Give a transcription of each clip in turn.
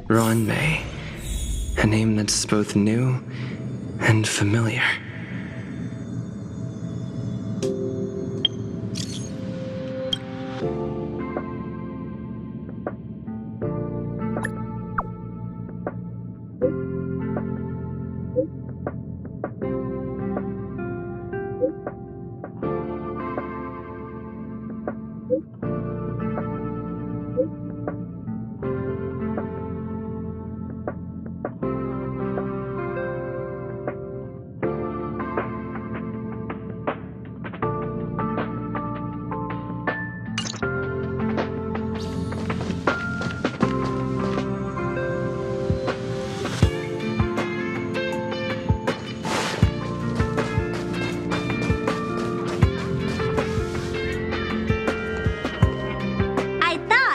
Ronmei. A name that's both new and familiar.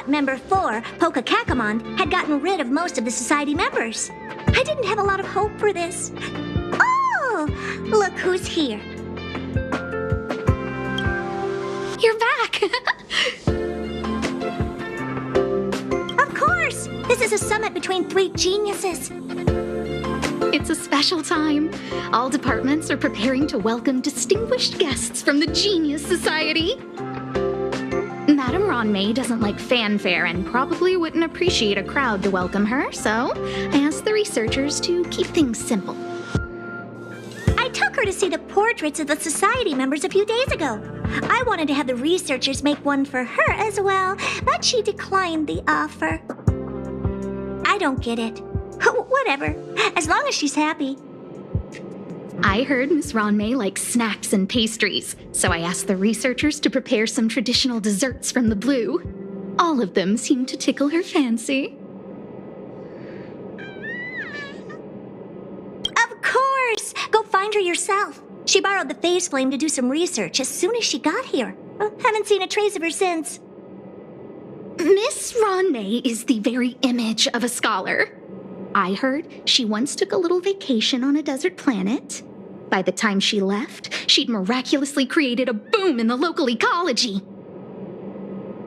Member 4, Poco had gotten rid of most of the society members. I didn't have a lot of hope for this. Oh, look who's here. You're back! Of course! This is a summit between 3 geniuses. It's a special time. All departments are preparing to welcome distinguished guests from the Genius Society. Madame Ronmei doesn't like fanfare and probably wouldn't appreciate a crowd to welcome her, so I asked the researchers to keep things simple. I took her to see the portraits of the society members a few days ago. I wanted to have the researchers make one for her as well, but she declined the offer. I don't get it. Whatever, as long as she's happy. I heard Miss Ronmei likes snacks and pastries, so I asked the researchers to prepare some traditional desserts from the blue. All of them seemed to tickle her fancy. Of course! Go find her yourself. She borrowed the phase flame to do some research as soon as she got here. Haven't seen a trace of her since. Miss Ronmei is the very image of a scholar. I heard she once took a little vacation on a desert planet. By the time she left, she'd miraculously created a boom in the local ecology.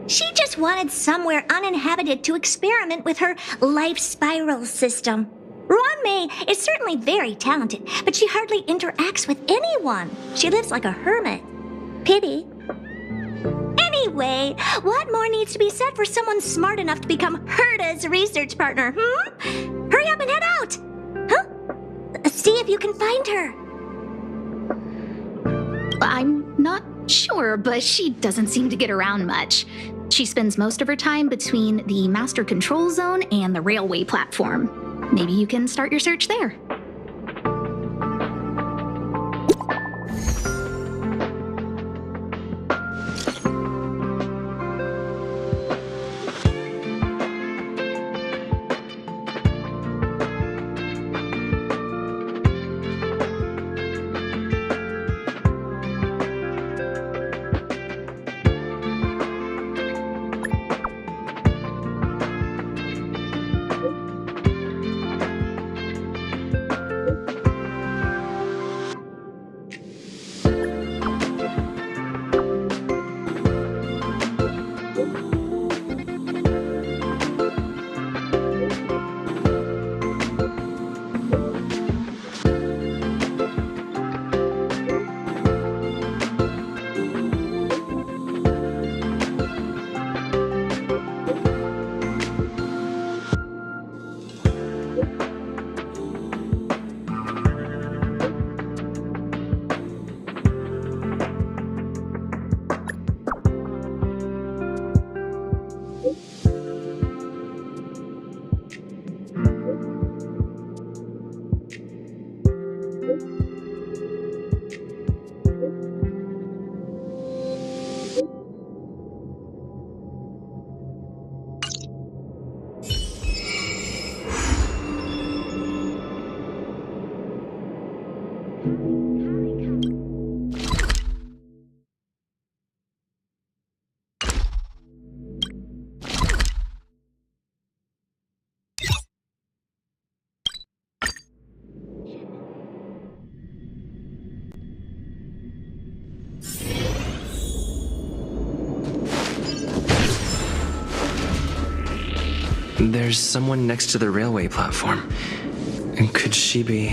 She just wanted somewhere uninhabited to experiment with her life spiral system. Ronmei is certainly very talented, but she hardly interacts with anyone. She lives like a hermit. Pity. Anyway, what more needs to be said for someone smart enough to become Herta's research partner, Hurry up and head out! Huh? See if you can find her. I'm not sure, but she doesn't seem to get around much. She spends most of her time between the master control zone and the railway platform. Maybe you can start your search there. There's someone next to the railway platform. And could she be...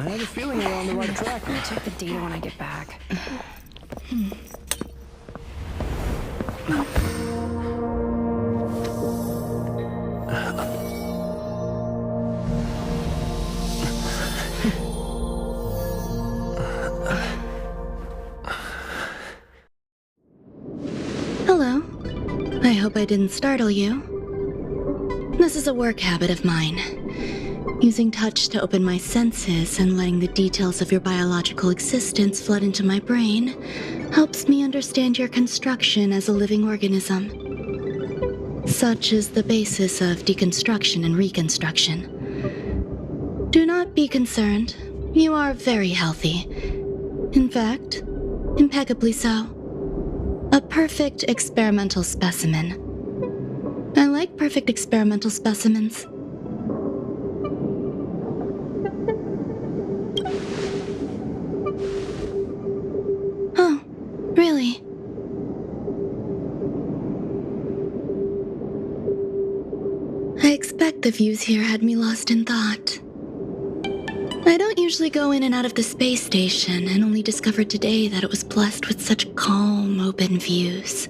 I have a feeling we're on the right track. I'll check the data when I get back. Hello. I hope I didn't startle you. This is a work habit of mine. Using touch to open my senses and letting the details of your biological existence flood into my brain helps me understand your construction as a living organism. Such is the basis of deconstruction and reconstruction. Do not be concerned. You are very healthy. In fact, impeccably so. A perfect experimental specimen. I like perfect experimental specimens. Oh, really? I expect the views here had me lost in thought. I don't usually go in and out of the space station, and only discovered today that it was blessed with such calm, open views.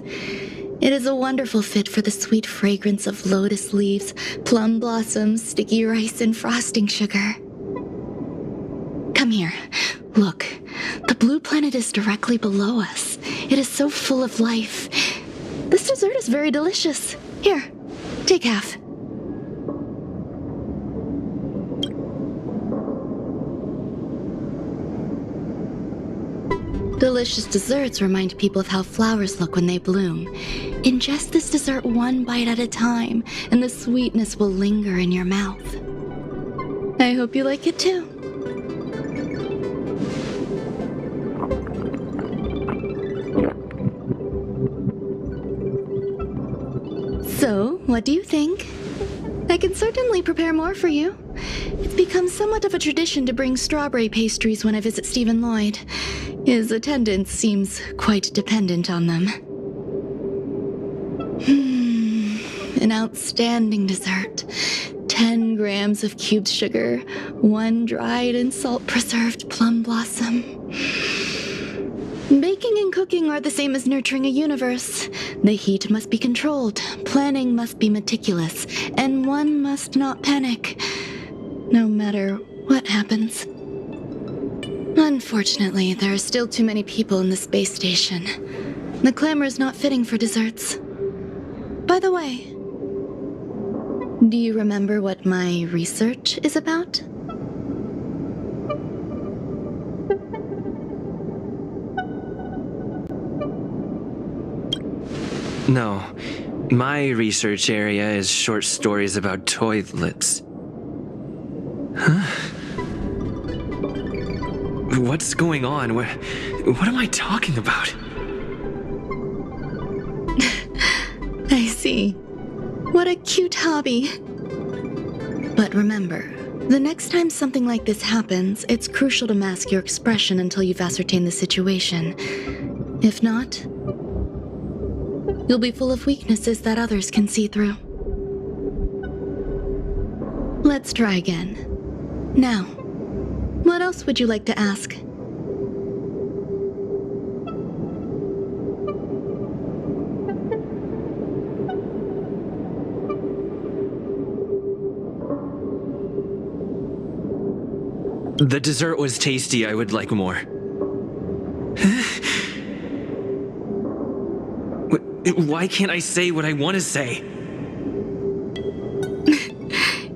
It is a wonderful fit for the sweet fragrance of lotus leaves, plum blossoms, sticky rice, and frosting sugar. Come here. Look. The blue planet is directly below us. It is so full of life. This dessert is very delicious. Here, take half. Delicious desserts remind people of how flowers look when they bloom. Ingest this dessert one bite at a time, and the sweetness will linger in your mouth. I hope you like it too. So, what do you think? I can certainly prepare more for you. It's become somewhat of a tradition to bring strawberry pastries when I visit Stephen Lloyd. His attendance seems quite dependent on them. An outstanding dessert. 10 grams of cubed sugar, 1 dried and salt-preserved plum blossom. Baking and cooking are the same as nurturing a universe. The heat must be controlled, planning must be meticulous, and one must not panic, no matter what happens. Unfortunately, there are still too many people in the space station. The clamor is not fitting for desserts. By the way, do you remember what my research is about? No. My research area is short stories about toilets. Huh? What's going on? What am I talking about? I see. What a cute hobby. But remember, the next time something like this happens, it's crucial to mask your expression until you've ascertained the situation. If not, you'll be full of weaknesses that others can see through. Let's try again. Now, what else would you like to ask? The dessert was tasty. I would like more. Why can't I say what I want to say?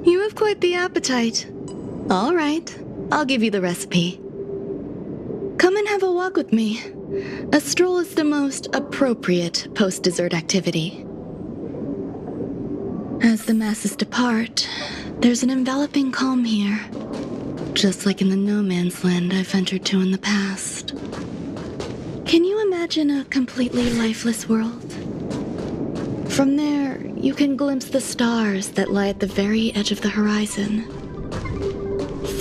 You have quite the appetite. All right, I'll give you the recipe. Come and have a walk with me. A stroll is the most appropriate post-dessert activity. As the masses depart, there's an enveloping calm here, just like in the no man's land I've ventured to in the past. Can you imagine a completely lifeless world? From there, you can glimpse the stars that lie at the very edge of the horizon.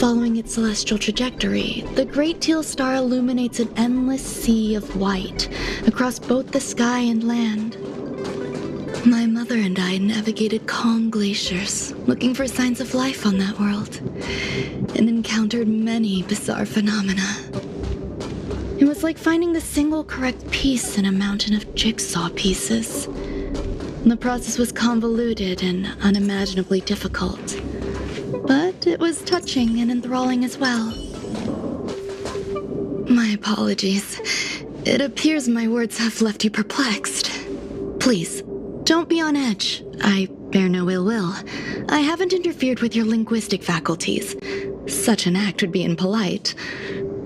Following its celestial trajectory, the great teal star illuminates an endless sea of white across both the sky and land. My mother and I navigated calm glaciers, looking for signs of life on that world, and encountered many bizarre phenomena. It was like finding the single correct piece in a mountain of jigsaw pieces. The process was convoluted and unimaginably difficult, but it was touching and enthralling as well. My apologies. It appears my words have left you perplexed. Please, don't be on edge. I bear no ill will. I haven't interfered with your linguistic faculties. Such an act would be impolite.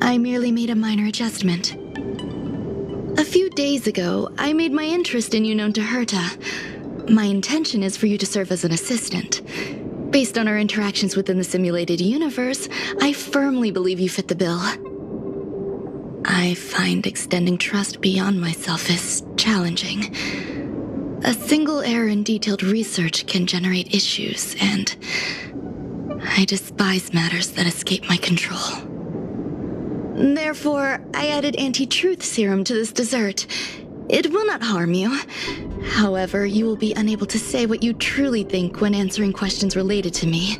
I merely made a minor adjustment. A few days ago, I made my interest in you known to Herta. My intention is for you to serve as an assistant. Based on our interactions within the simulated universe, I firmly believe you fit the bill. I find extending trust beyond myself is challenging. A single error in detailed research can generate issues, and I despise matters that escape my control. Therefore, I added anti-truth serum to this dessert. It will not harm you. However, you will be unable to say what you truly think when answering questions related to me.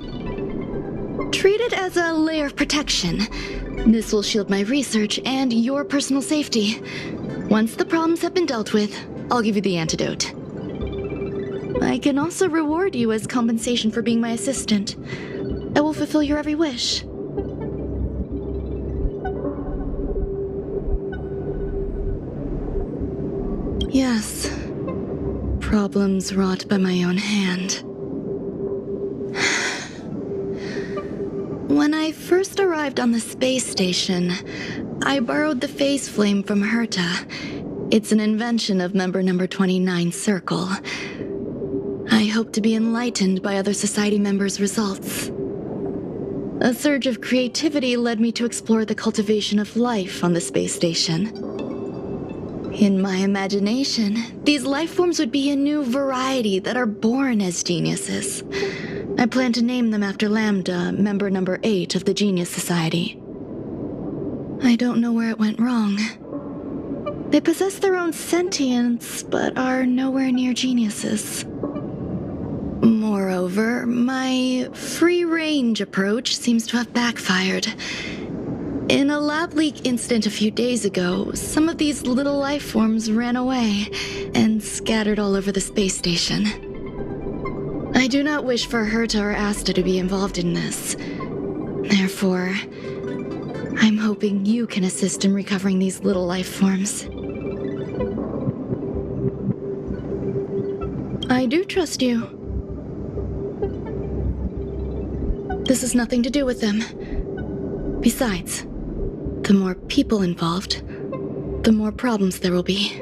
Treat it as a layer of protection. This will shield my research and your personal safety. Once the problems have been dealt with, I'll give you the antidote. I can also reward you as compensation for being my assistant. I will fulfill your every wish. Yes. Problems wrought by my own hand. When I first arrived on the space station, I borrowed the phase flame from Herta. It's an invention of member number 29 Circle. I hope to be enlightened by other society members' results. A surge of creativity led me to explore the cultivation of life on the space station. In my imagination, these life forms would be a new variety that are born as geniuses. I plan to name them after Lambda, member number 8 of the Genius Society. I don't know where it went wrong. They possess their own sentience, but are nowhere near geniuses. Moreover, my free-range approach seems to have backfired. In a lab leak incident a few days ago, some of these little life forms ran away and scattered all over the space station. I do not wish for Herta or Asta to be involved in this. Therefore, I'm hoping you can assist in recovering these little life forms. I do trust you. This has nothing to do with them. Besides, the more people involved, the more problems there will be.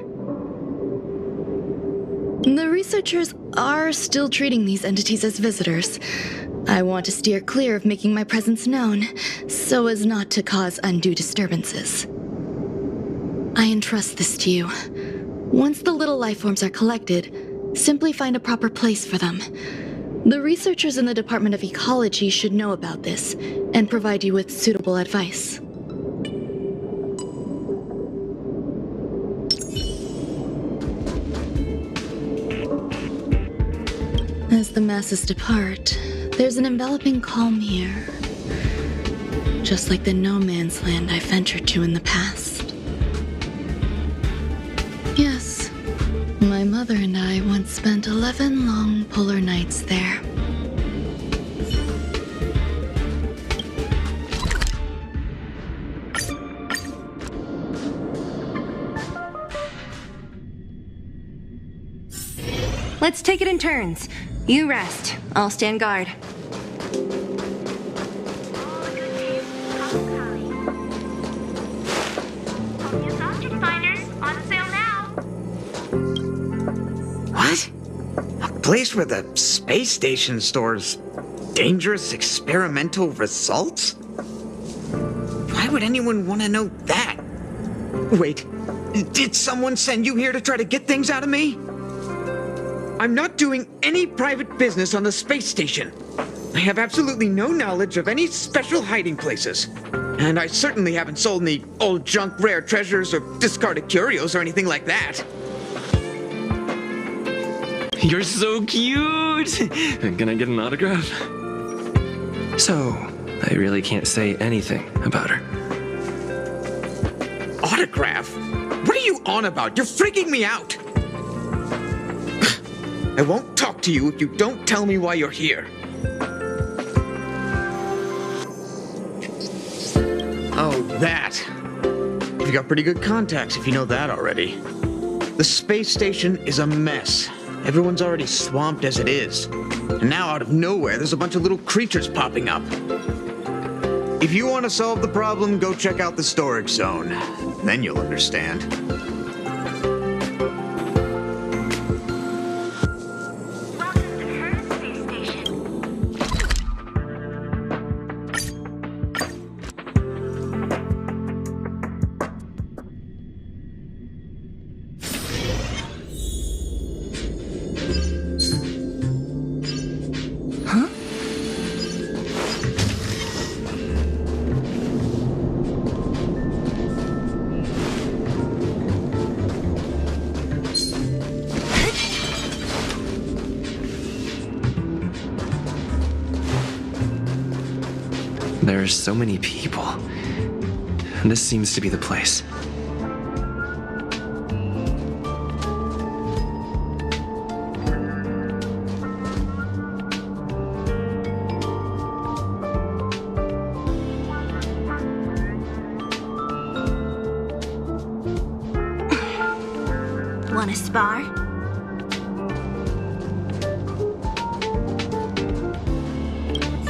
The researchers are still treating these entities as visitors. I want to steer clear of making my presence known, so as not to cause undue disturbances. I entrust this to you. Once the little life forms are collected, simply find a proper place for them. The researchers in the Department of Ecology should know about this and provide you with suitable advice. As the masses depart, there's an enveloping calm here. Just like the no man's land I ventured to in the past. Yes, my mother and I once spent 11 long polar nights there. Let's take it in turns. You rest. I'll stand guard. What? A place where the space station stores dangerous experimental results? Why would anyone want to know that? Wait, did someone send you here to try to get things out of me? I'm not doing any private business on the space station. I have absolutely no knowledge of any special hiding places. And I certainly haven't sold any old junk rare treasures or discarded curios or anything like that. You're so cute! Can I get an autograph? So, I really can't say anything about her. Autograph? What are you on about? You're freaking me out! I won't talk to you if you don't tell me why you're here. Oh, that. You've got pretty good contacts if you know that already. The space station is a mess. Everyone's already swamped as it is. And now out of nowhere, there's a bunch of little creatures popping up. If you want to solve the problem, go check out the storage zone. Then you'll understand. There's so many people. This seems to be the place. Want to spar?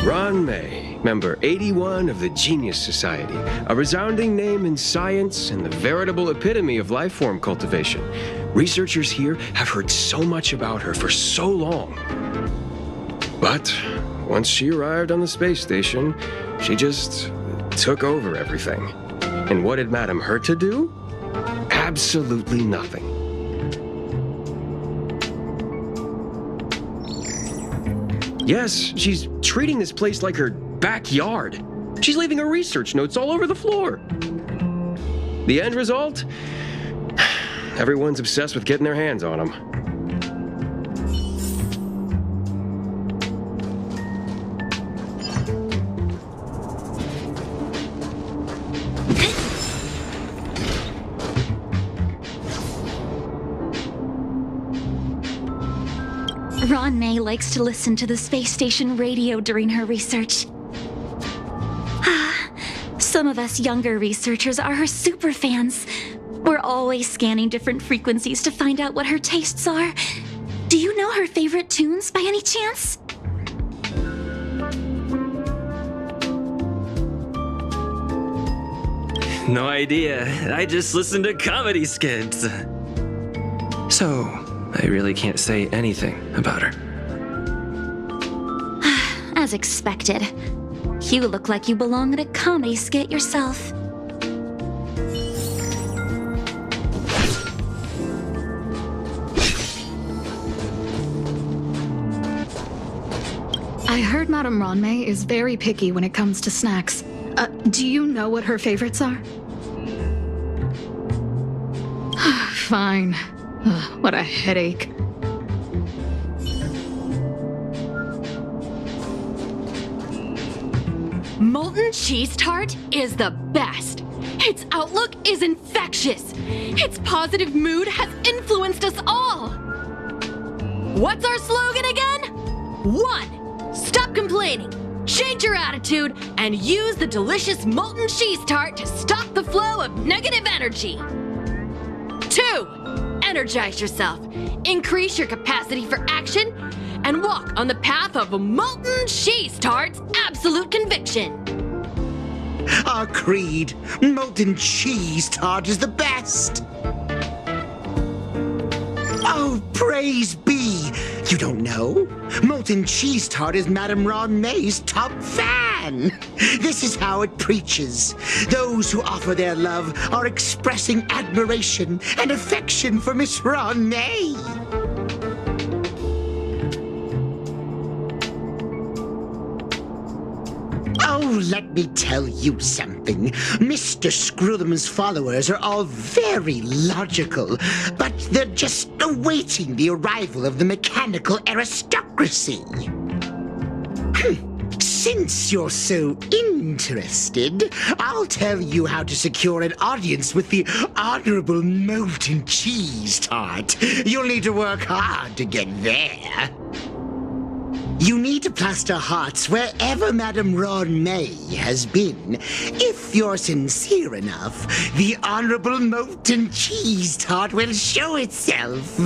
Ron May, member 81 of the Genius Society, a resounding name in science and the veritable epitome of life form cultivation. Researchers here have heard so much about her for so long. But once she arrived on the space station, she just took over everything. And what did Madame hurt to do? Absolutely nothing. Yes, she's treating this place like her backyard. She's leaving her research notes all over the floor. The end result? Everyone's obsessed with getting their hands on them. Ron May likes to listen to the space station radio during her research. Some of us younger researchers are her super fans. We're always scanning different frequencies to find out what her tastes are. Do you know her favorite tunes by any chance? No idea. I just listen to comedy skits. So, I really can't say anything about her. As expected. You look like you belong in a comedy skit yourself. I heard Madame Ronmay is very picky when it comes to snacks. Do you know what her favorites are? Fine. What a headache. Molten cheese tart is the best. Its outlook is infectious. Its positive mood has influenced us all. What's our slogan again? 1. Stop complaining. Change your attitude and use the delicious molten cheese tart to stop the flow of negative energy. 2. Energize yourself. Increase your capacity for action and walk on the path of a molten cheese tart's absolute conviction. Our creed, molten cheese tart is the best. Oh, praise be. You don't know? Molten cheese tart is Madame Ron May's top fan. This is how it preaches. Those who offer their love are expressing admiration and affection for Miss Ron May. let me tell you something. Mr. Screwthum's followers are all very logical, but they're just awaiting the arrival of the mechanical aristocracy. Since you're so interested, I'll tell you how to secure an audience with the Honorable Molten Cheese Tart. You'll need to work hard to get there. You need to plaster hearts wherever Madame Ron May has been. If you're sincere enough, the Honorable Molten Cheese Tart will show itself.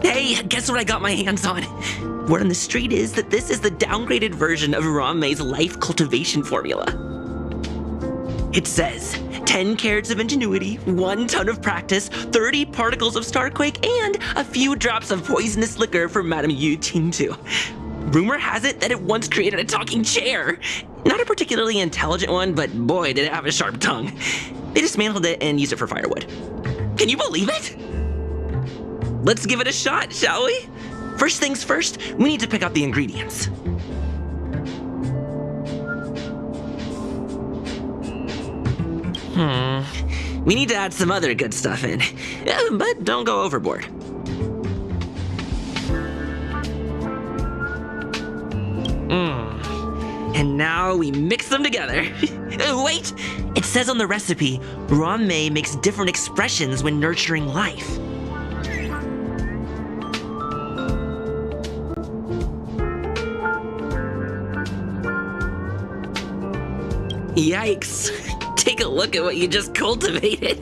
Hey, guess what I got my hands on? Word on the street is that this is the downgraded version of Ron May's life cultivation formula. It says 10 carats of ingenuity, 1 ton of practice, 30 particles of starquake, and a few drops of poisonous liquor for Madame Yu Ting-Tu. Rumor has it that it once created a talking chair. Not a particularly intelligent one, but boy, did it have a sharp tongue. They dismantled it and used it for firewood. Can you believe it? Let's give it a shot, shall we? First things first, we need to pick out the ingredients. We need to add some other good stuff in, but don't go overboard. And now we mix them together. Wait! It says on the recipe, Ron May makes different expressions when nurturing life. Yikes. Take a look at what you just cultivated.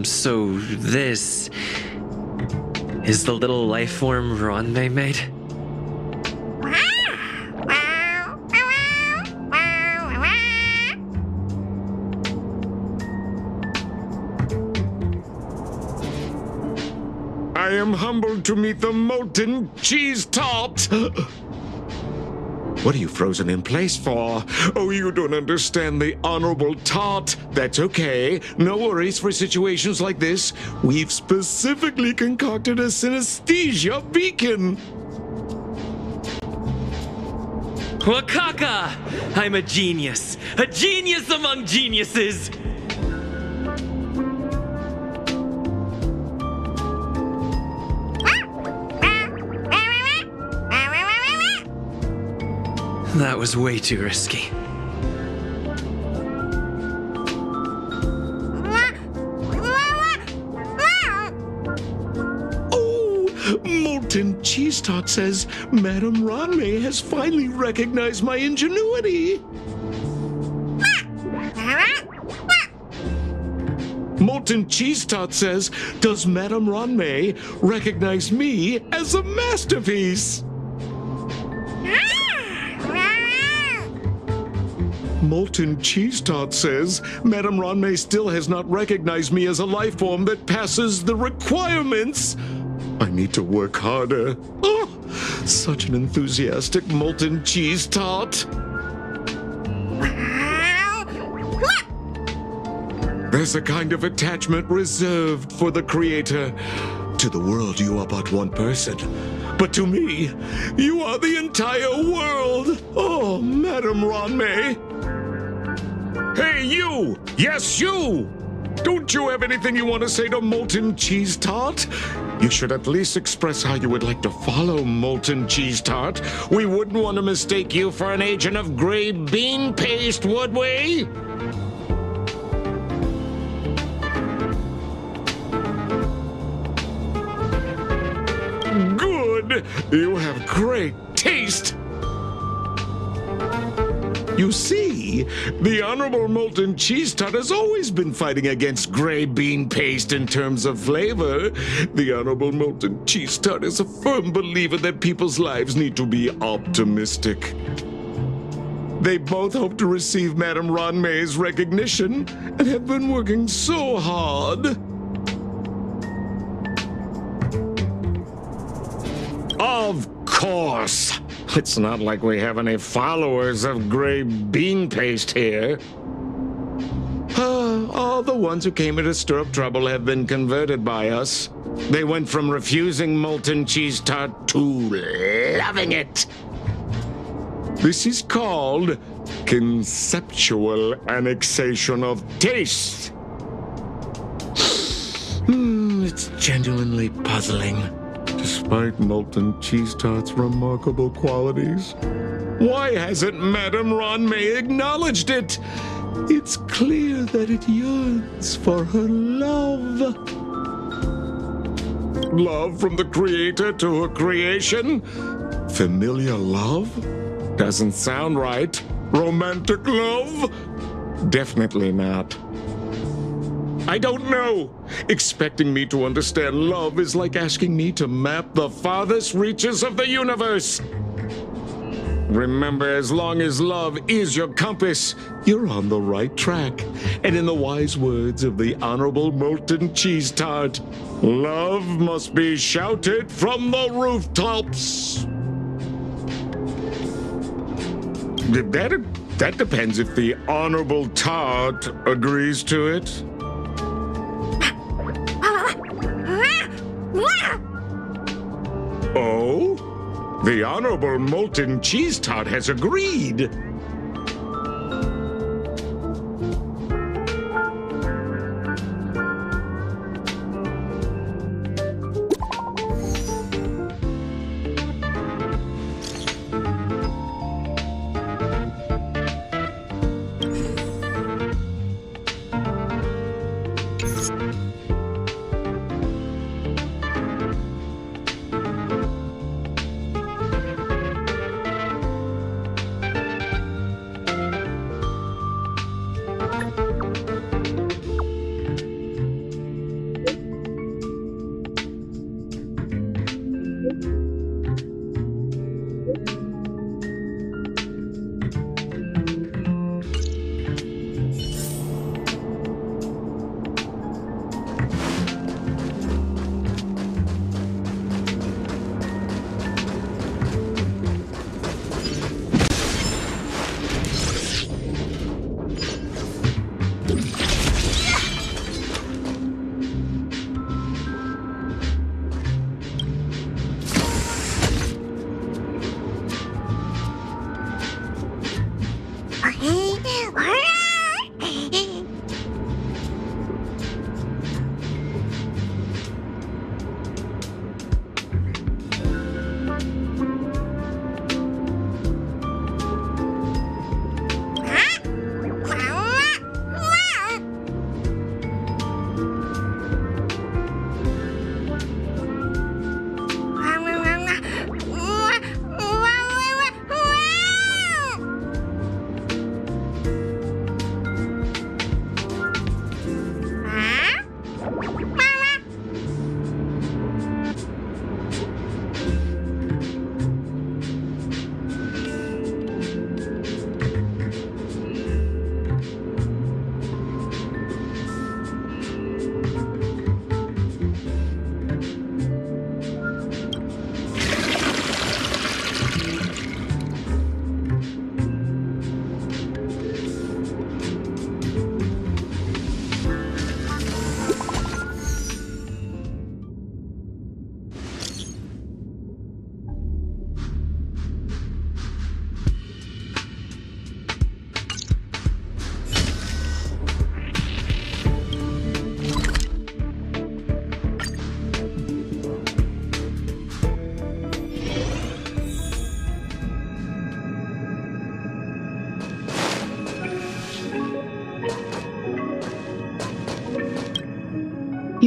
So this is the little life form Ronmei made? I am humbled to meet the molten cheese tart. What are you frozen in place for? Oh, you don't understand the honorable tart. That's okay. No worries for situations like this. We've specifically concocted a synesthesia beacon. Wakaka! I'm a genius among geniuses! That was way too risky. Oh, molten cheese tart says Madame Ronmei has finally recognized my ingenuity. Molten cheese tart says, does Madame Ronmei recognize me as a masterpiece? Molten cheese tart says, Madame Ronmei still has not recognized me as a life form that passes the requirements. I need to work harder. Oh, such an enthusiastic molten cheese tart. There's a kind of attachment reserved for the creator. To the world, you are but one person. But to me, you are the entire world. Oh, Madame Ronmei. Hey, you! Yes, you! Don't you have anything you want to say to Molten Cheese Tart? You should at least express how you would like to follow Molten Cheese Tart. We wouldn't want to mistake you for an agent of gray bean paste, would we? Good! You have great taste! You see, the Honorable Molten Cheese Tart has always been fighting against gray bean paste in terms of flavor. The Honorable Molten Cheese Tart is a firm believer that people's lives need to be optimistic. They both hope to receive Madame Ronmei's recognition and have been working so hard. Of course! It's not like we have any followers of gray bean paste here. All the ones who came here to stir up trouble have been converted by us. They went from refusing molten cheese tart to loving it. This is called conceptual annexation of taste. It's genuinely puzzling. Despite Molten Cheese Tart's remarkable qualities, why hasn't Madame Ronmei acknowledged it? It's clear that it yearns for her love. Love from the creator to her creation? Familiar love? Doesn't sound right. Romantic love? Definitely not. I don't know. Expecting me to understand love is like asking me to map the farthest reaches of the universe. Remember, as long as love is your compass, you're on the right track. And in the wise words of the Honorable Molten Cheese Tart, love must be shouted from the rooftops. That depends if the Honorable Tart agrees to it. Oh? The Honorable Molten Cheese Tart has agreed.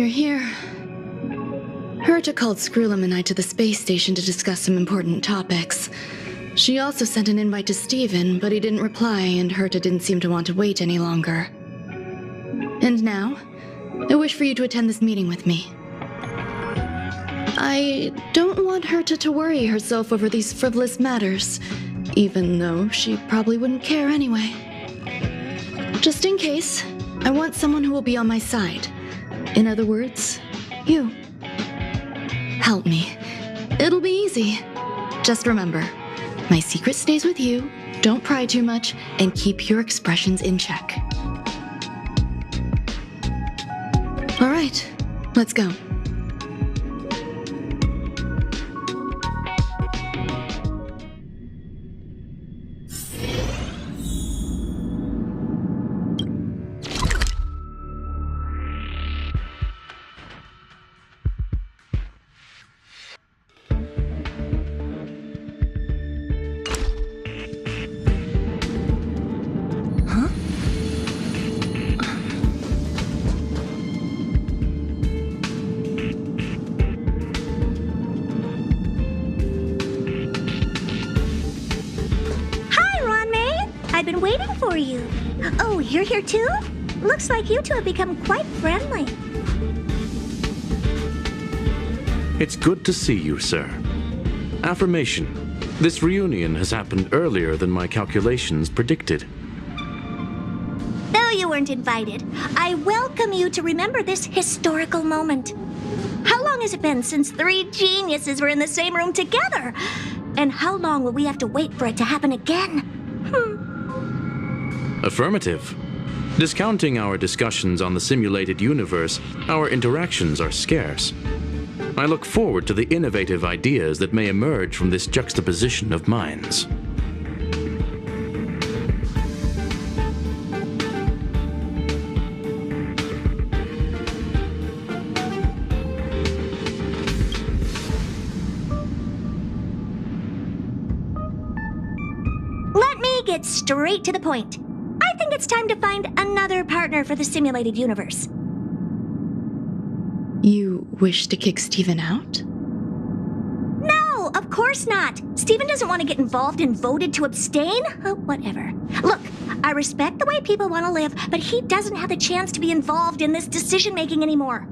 here. Herta called Skrullum and I to the space station to discuss some important topics. She also sent an invite to Steven, but he didn't reply, and Herta didn't seem to want to wait any longer. And now, I wish for you to attend this meeting with me. I don't want Herta to worry herself over these frivolous matters, even though she probably wouldn't care anyway. Just in case, I want someone who will be on my side. In other words, you. Help me. It'll be easy. Just remember, my secret stays with you, don't pry too much, and keep your expressions in check. All right, let's go. Oh, you're here too? Looks like you two have become quite friendly. It's good to see you, sir. Affirmation. This reunion has happened earlier than my calculations predicted. Though you weren't invited, I welcome you to remember this historical moment. How long has it been since 3 geniuses were in the same room together? And how long will we have to wait for it to happen again? Affirmative. Discounting our discussions on the simulated universe, our interactions are scarce. I look forward to the innovative ideas that may emerge from this juxtaposition of minds. Let me get straight to the point. I think it's time to find another partner for the simulated universe. You wish to kick Steven out? No, of course not. Steven doesn't want to get involved and voted to abstain. Whatever. Look, I respect the way people want to live, but he doesn't have the chance to be involved in this decision-making anymore.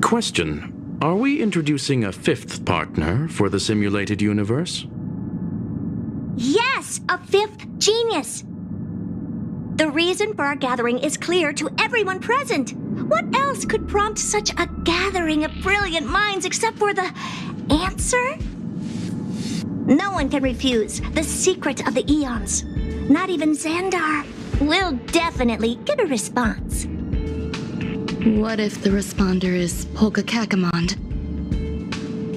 Question. Are we introducing a 5th partner for the simulated universe? Yes, a 5th genius. The reason for our gathering is clear to everyone present. What else could prompt such a gathering of brilliant minds except for the answer? No one can refuse the secret of the eons. Not even Xandar. We'll definitely get a response. What if the responder is Polka Kakamond?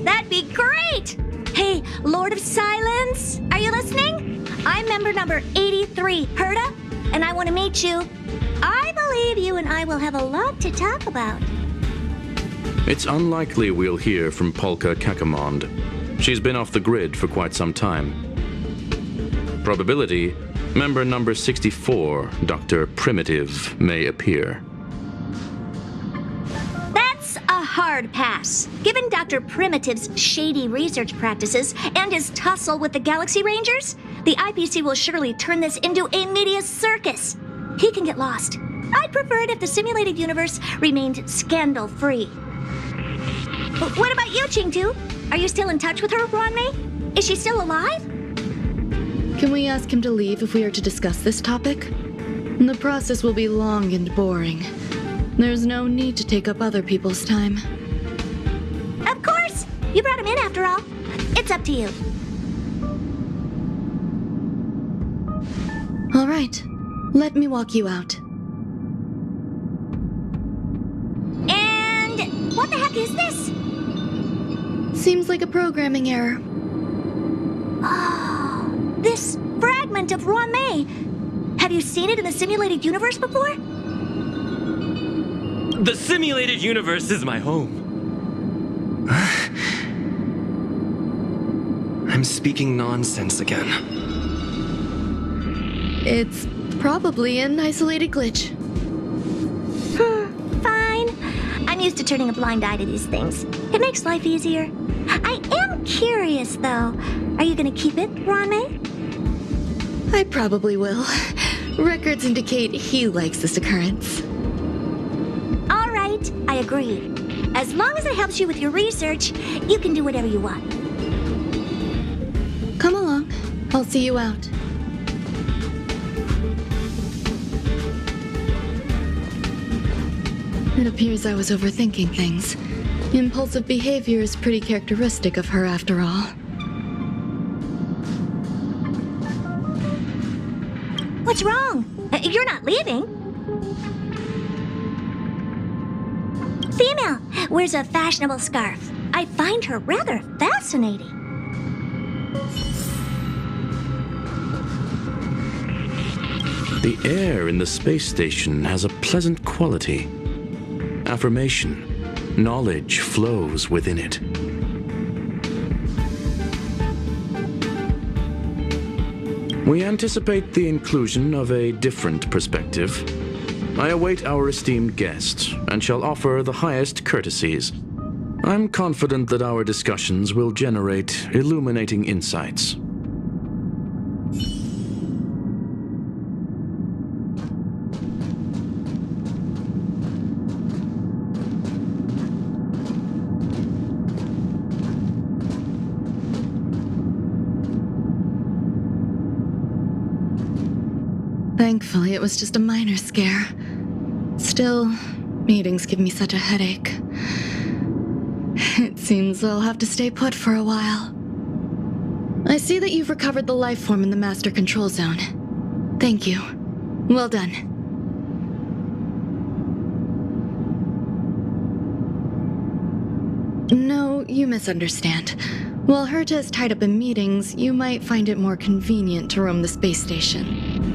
That'd be great! Hey, Lord of Silence, are you listening? I'm member number 83, Herta, and I want to meet you. I believe you and I will have a lot to talk about. It's unlikely we'll hear from Polka Kakamond. She's been off the grid for quite some time. Probability, member number 64, Dr. Primitive, may appear. That's a hard pass. Given Dr. Primitive's shady research practices and his tussle with the Galaxy Rangers, the IPC will surely turn this into a media circus. He can get lost. I'd prefer it if the simulated universe remained scandal-free. What about you, Chingtu? Are you still in touch with her, Ronmei? Is she still alive? Can we ask him to leave if we are to discuss this topic? The process will be long and boring. There's no need to take up other people's time. Of course! You brought him in after all. It's up to you. All right. Let me walk you out. And what the heck is this? Seems like a programming error. Oh, this fragment of Ronmei. Have you seen it in the simulated universe before? The simulated universe is my home. I'm speaking nonsense again. It's probably an isolated glitch. Fine. used to turning a blind eye to these things. It makes life easier. I am curious, though. Are you going to keep it, Ron-May? I probably will. Records indicate he likes this occurrence. All right, I agree. As long as it helps you with your research, you can do whatever you want. Come along. I'll see you out. It appears I was overthinking things. Impulsive behavior is pretty characteristic of her after all. What's wrong? You're not leaving. Female wears a fashionable scarf. I find her rather fascinating. The air in the space station has a pleasant quality. Affirmation. Knowledge flows within it. We anticipate the inclusion of a different perspective. I await our esteemed guest and shall offer the highest courtesies. I'm confident that our discussions will generate illuminating insights. Thankfully, it was just a minor scare. Still, meetings give me such a headache. It seems I'll have to stay put for a while. I see that you've recovered the life form in the master control zone. Thank you. Well done. No, you misunderstand. While Herta is tied up in meetings, you might find it more convenient to roam the space station.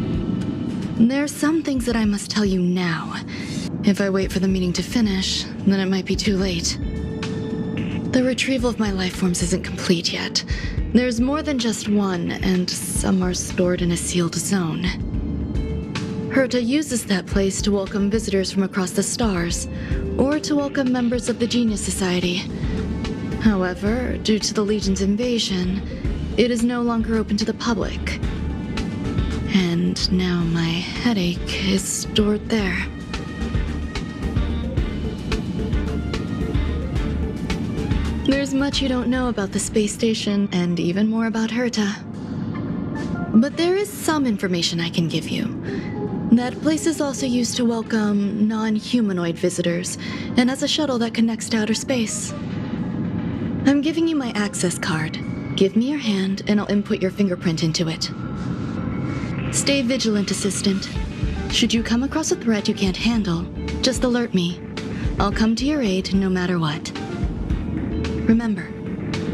There are some things that I must tell you now. If I wait for the meeting to finish, then it might be too late. The retrieval of my life forms isn't complete yet. There's more than just one, and some are stored in a sealed zone. Herta uses that place to welcome visitors from across the stars, or to welcome members of the Genius Society. However, due to the Legion's invasion, it is no longer open to the public. And now my headache is stored there. There's much you don't know about the space station, and even more about Herta. But there is some information I can give you. That place is also used to welcome non-humanoid visitors, and has a shuttle that connects to outer space. I'm giving you my access card. Give me your hand, and I'll input your fingerprint into it. Stay vigilant, Assistant. Should you come across a threat you can't handle, just alert me. I'll come to your aid no matter what. Remember,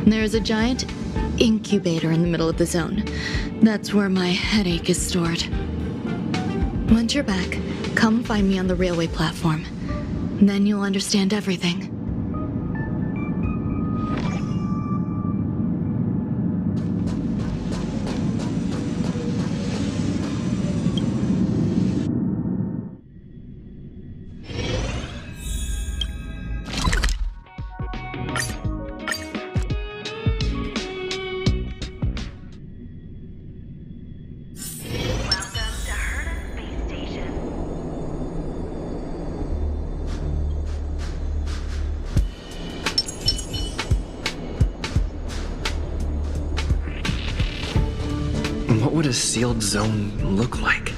there is a giant incubator in the middle of the zone. That's where my headache is stored. Once you're back, come find me on the railway platform. Then you'll understand everything. What would a sealed zone look like?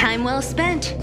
Time well spent.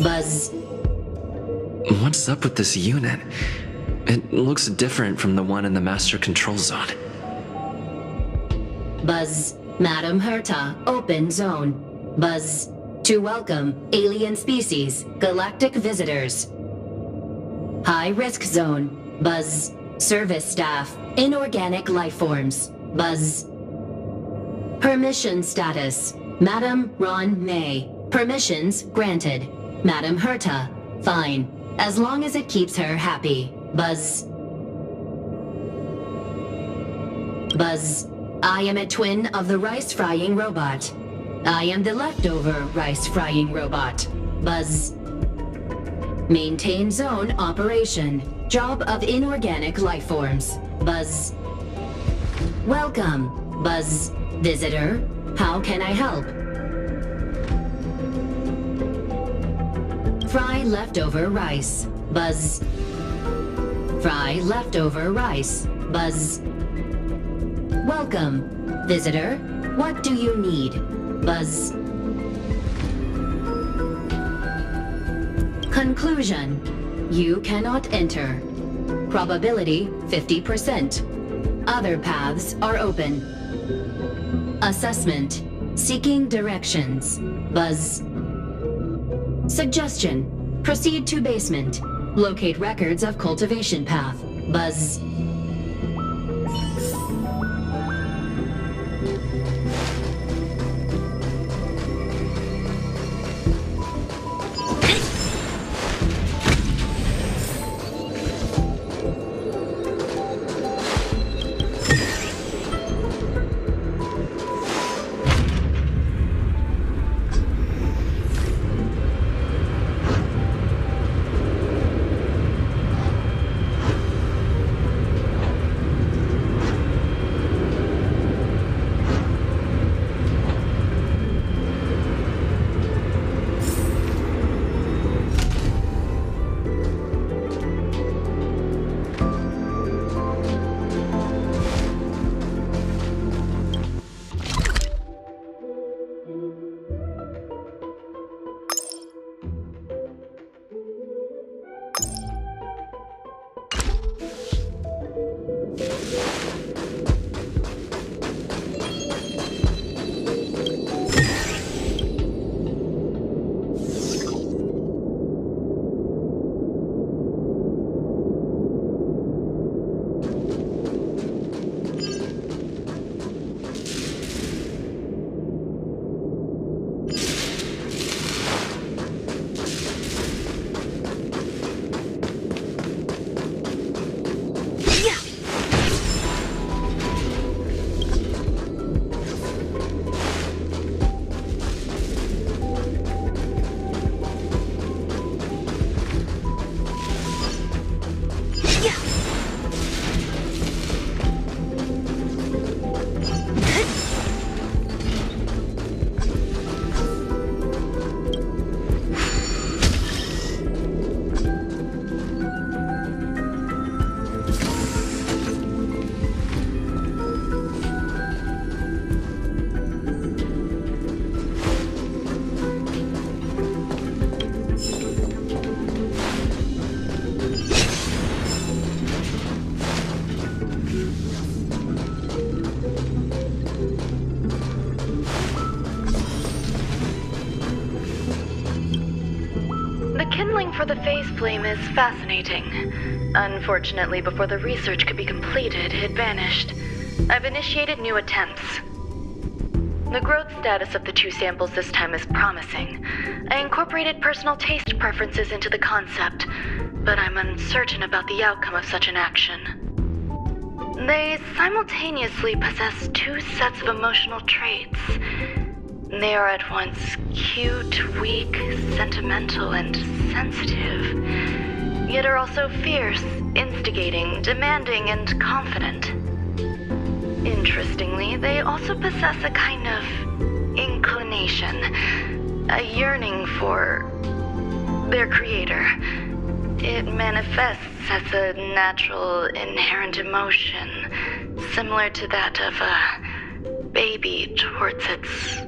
Buzz. What's up with this unit? It looks different from the one in the Master Control Zone. Buzz. Madam Herta, open zone. Buzz. To welcome alien species, galactic visitors. High risk zone. Buzz. Service staff, inorganic life forms. Buzz. Permission status. Madam Ron May. Permissions granted. Madam Herta. Fine. As long as it keeps her happy. Buzz. Buzz. I am a twin of the rice-frying robot. I am the leftover rice-frying robot. Buzz. Maintain zone operation. Job of inorganic life forms. Buzz. Welcome. Buzz. Visitor. How can I help? Fry leftover rice. Buzz. Fry leftover rice. Buzz. Welcome. Visitor. What do you need? Buzz. Conclusion. You cannot enter. Probability 50%. Other paths are open. Assessment. Seeking directions. Buzz. Suggestion. Proceed to basement. Locate records of cultivation path. Buzz. the facepalm is fascinating. Unfortunately, before the research could be completed, it vanished. I've initiated new attempts. The growth status of the 2 samples this time is promising. I incorporated personal taste preferences into the concept, but I'm uncertain about the outcome of such an action. They simultaneously possess 2 sets of emotional traits. They are at once cute, weak, sentimental, and sensitive, yet are also fierce, instigating, demanding, and confident. Interestingly, they also possess a kind of inclination, a yearning for their creator. It manifests as a natural, inherent emotion, similar to that of a baby towards its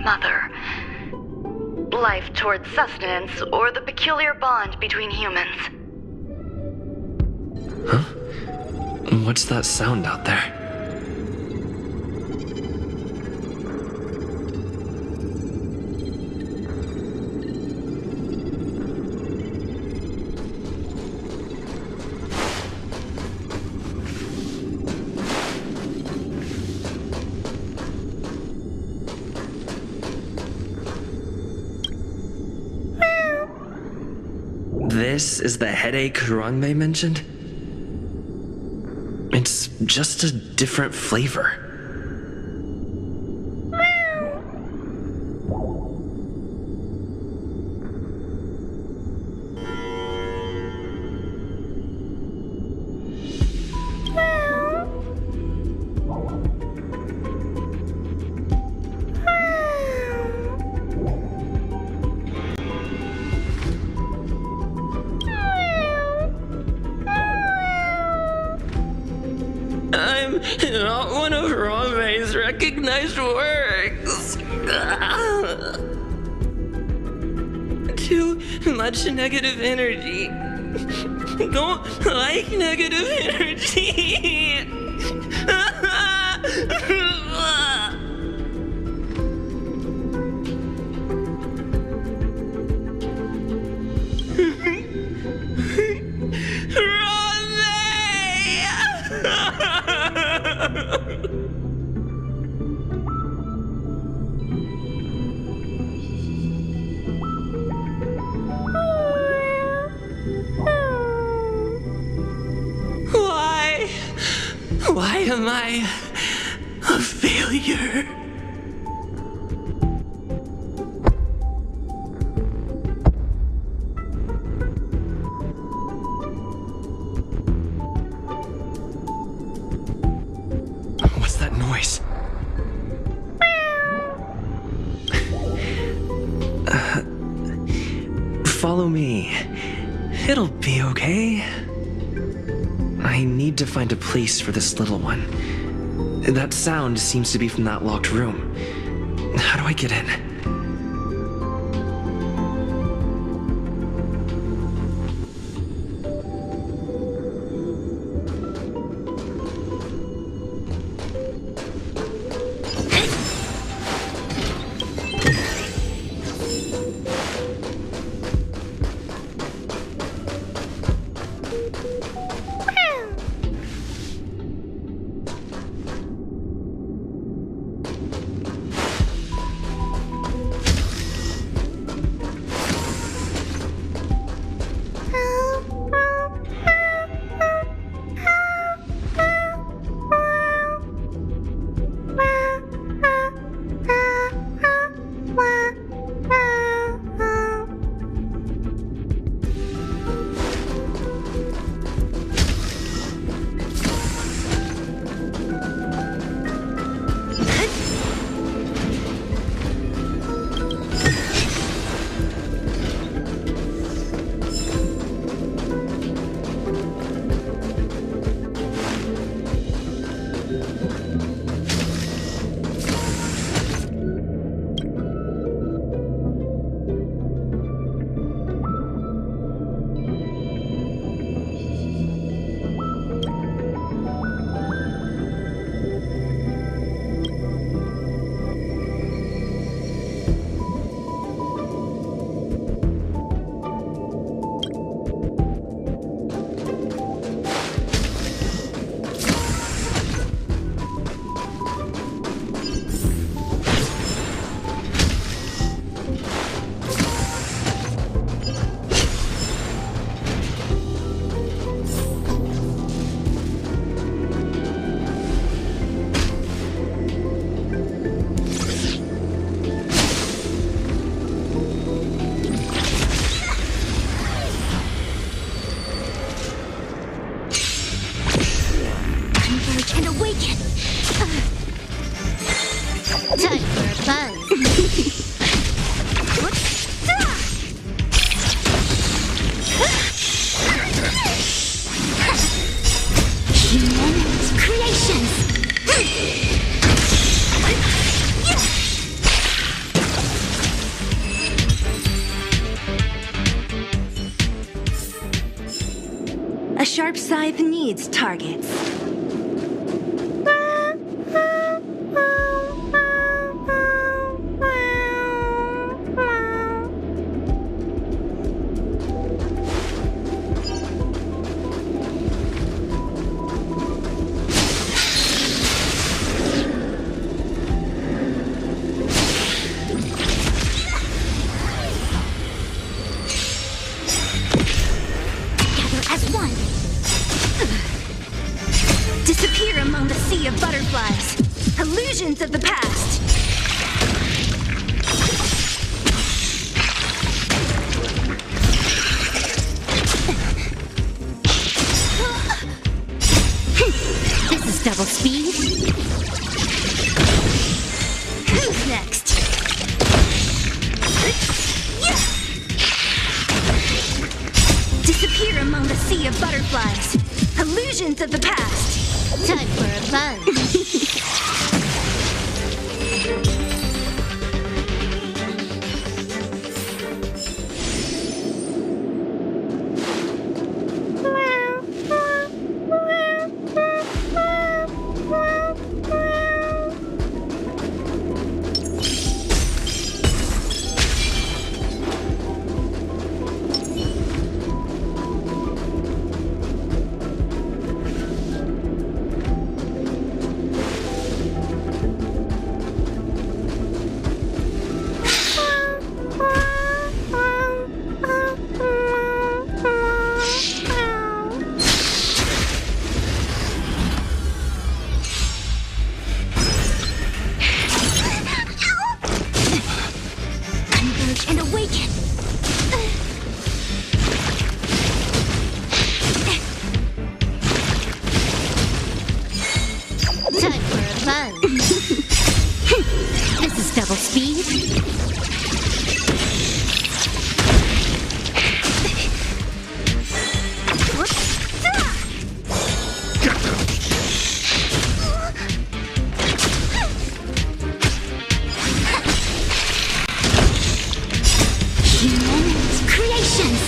mother. Life towards sustenance, or the peculiar bond between humans. Huh? What's that sound out there? This is the headache Rongmei mentioned? It's just a different flavor. Not one of Rongmei's recognized works. Too much negative energy. Don't like negative energy. Why am I a failure? What's that noise? Follow me. It'll be okay. I need to find a place for this little one. That sound seems to be from that locked room. How do I get in? Time for a buzz. Humans creations. A sharp scythe needs targets. Disappear among the sea of butterflies. Illusions of the past. This is double speed. Who's next? Disappear among the sea of butterflies. Illusions of the past. Time for a buzz. And awaken. Time for a buzz. This is double speed. Humans creations.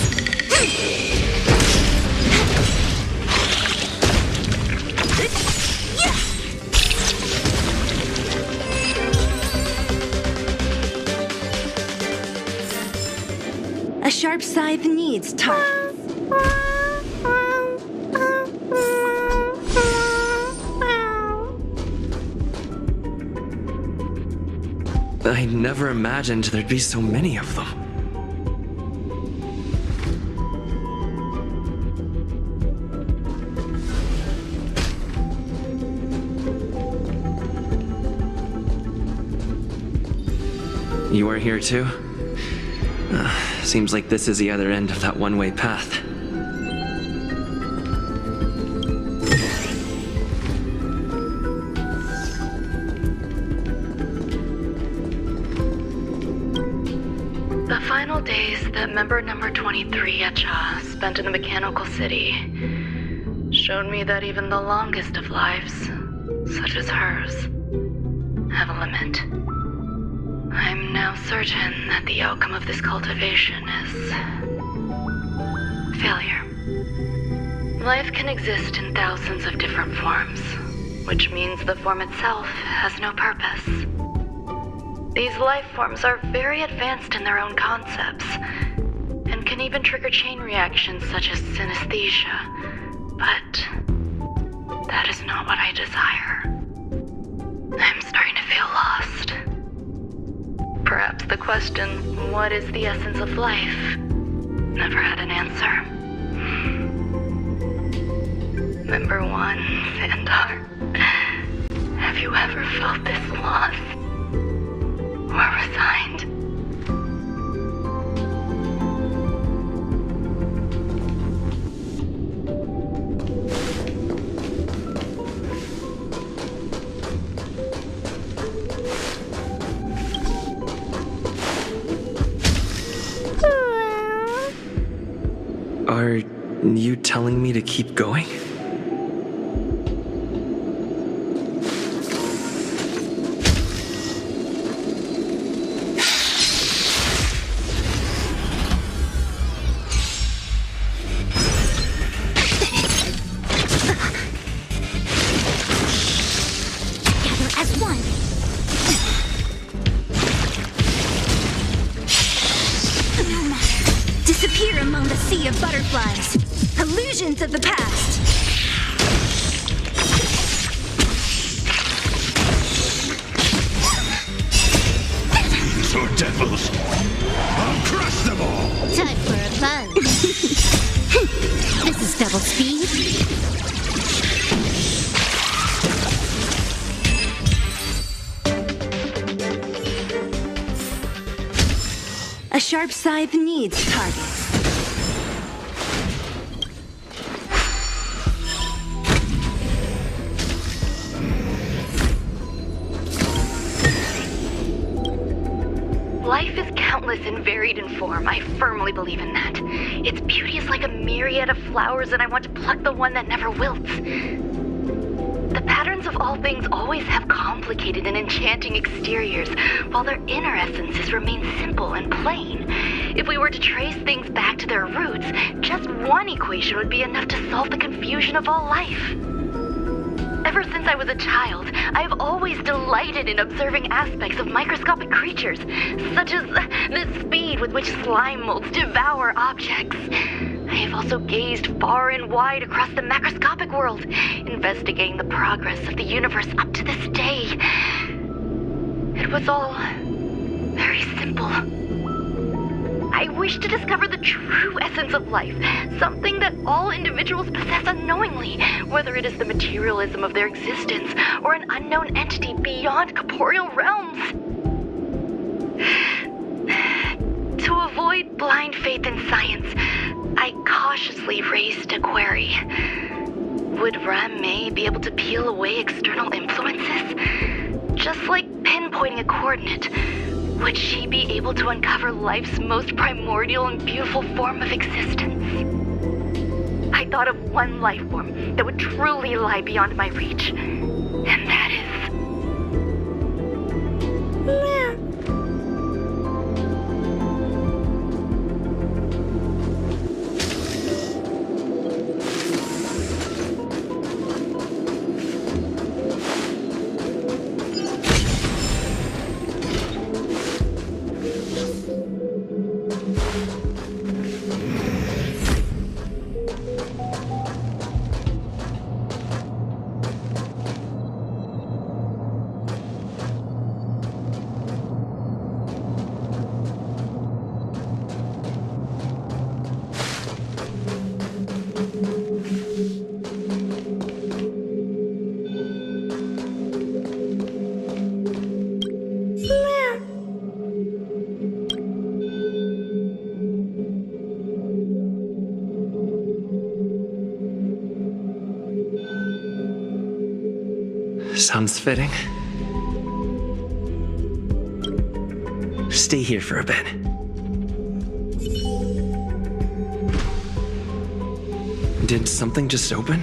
A sharp scythe needs targets. I never imagined there'd be so many of them. You are here too? Seems like this is the other end of that one-way path. The final days that member number 23 Echa spent in the mechanical city showed me that even the longest of lives, such as hers, have a limit. I'm now certain that the outcome of this cultivation is failure. Life can exist in thousands of different forms, which means the form itself has no purpose. These life forms are very advanced in their own concepts, and can even trigger chain reactions such as synesthesia, but that is not what I desire. I'm starting to feel lost. Perhaps the question, what is the essence of life, never had an answer. Member 1, Sandar, have you ever felt this lost? Or resigned? telling me to keep going? Disappear among the sea of butterflies. Illusions of the past. So devils, I'll crush them all. Time for a plunge. This is double speed. A sharp scythe needs targets. Life is countless and varied in form. I firmly believe in that. Its beauty is like a myriad of flowers, and I want to pluck the one that never wilts. The patterns of all things always have complicated and enchanting exteriors, while their inner essences remain simple and plain. If we were to trace things back to their roots, just one equation would be enough to solve the confusion of all life. Ever since I was a child, I have always delighted in observing aspects of microscopic creatures, such as the speed with which slime molds devour objects. I have also gazed far and wide across the macroscopic world, investigating the progress of the universe up to this day. It was all very simple. I wish to discover the true essence of life, something that all individuals possess unknowingly, whether it is the materialism of their existence or an unknown entity beyond corporeal realms. To avoid blind faith in science, I cautiously raised a query. Would Ran-Mei be able to peel away external influences? Just like pinpointing a coordinate, would she be able to uncover life's most primordial and beautiful form of existence? I thought of one life form that would truly lie beyond my reach, and that is... Sounds fitting. Stay here for a bit. Did something just open?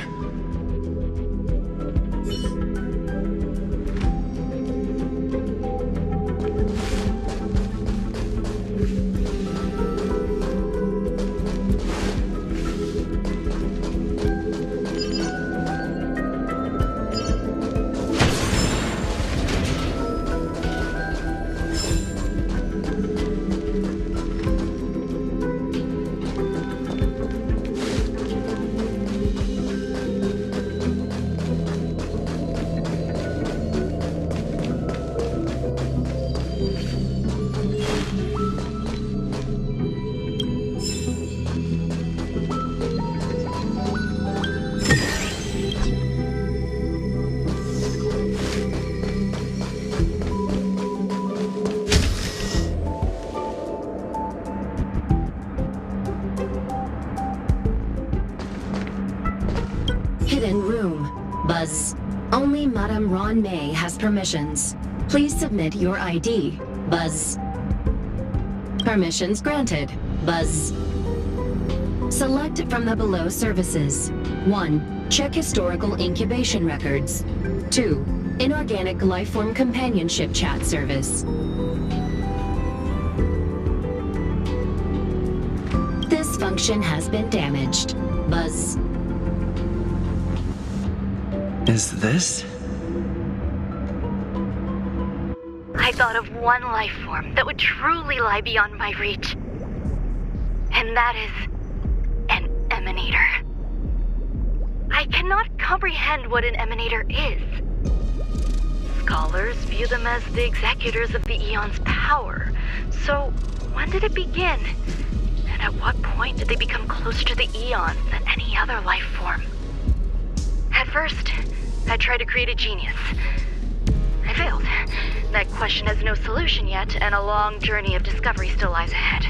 Hidden room. Buzz. Only Madame Ran-Mei has permissions. Please submit your ID. Buzz. Permissions granted. Buzz. Select from the below services. 1. Check historical incubation records. 2. Inorganic lifeform companionship chat service. This function has been damaged. Buzz. Is this? I thought of one life form that would truly lie beyond my reach. And that is an emanator. I cannot comprehend what an emanator is. Scholars view them as the executors of the Eon's power. So, when did it begin? And at what point did they become closer to the Eons than any other life form? At first, I tried to create a genius. I failed. That question has no solution yet, and a long journey of discovery still lies ahead.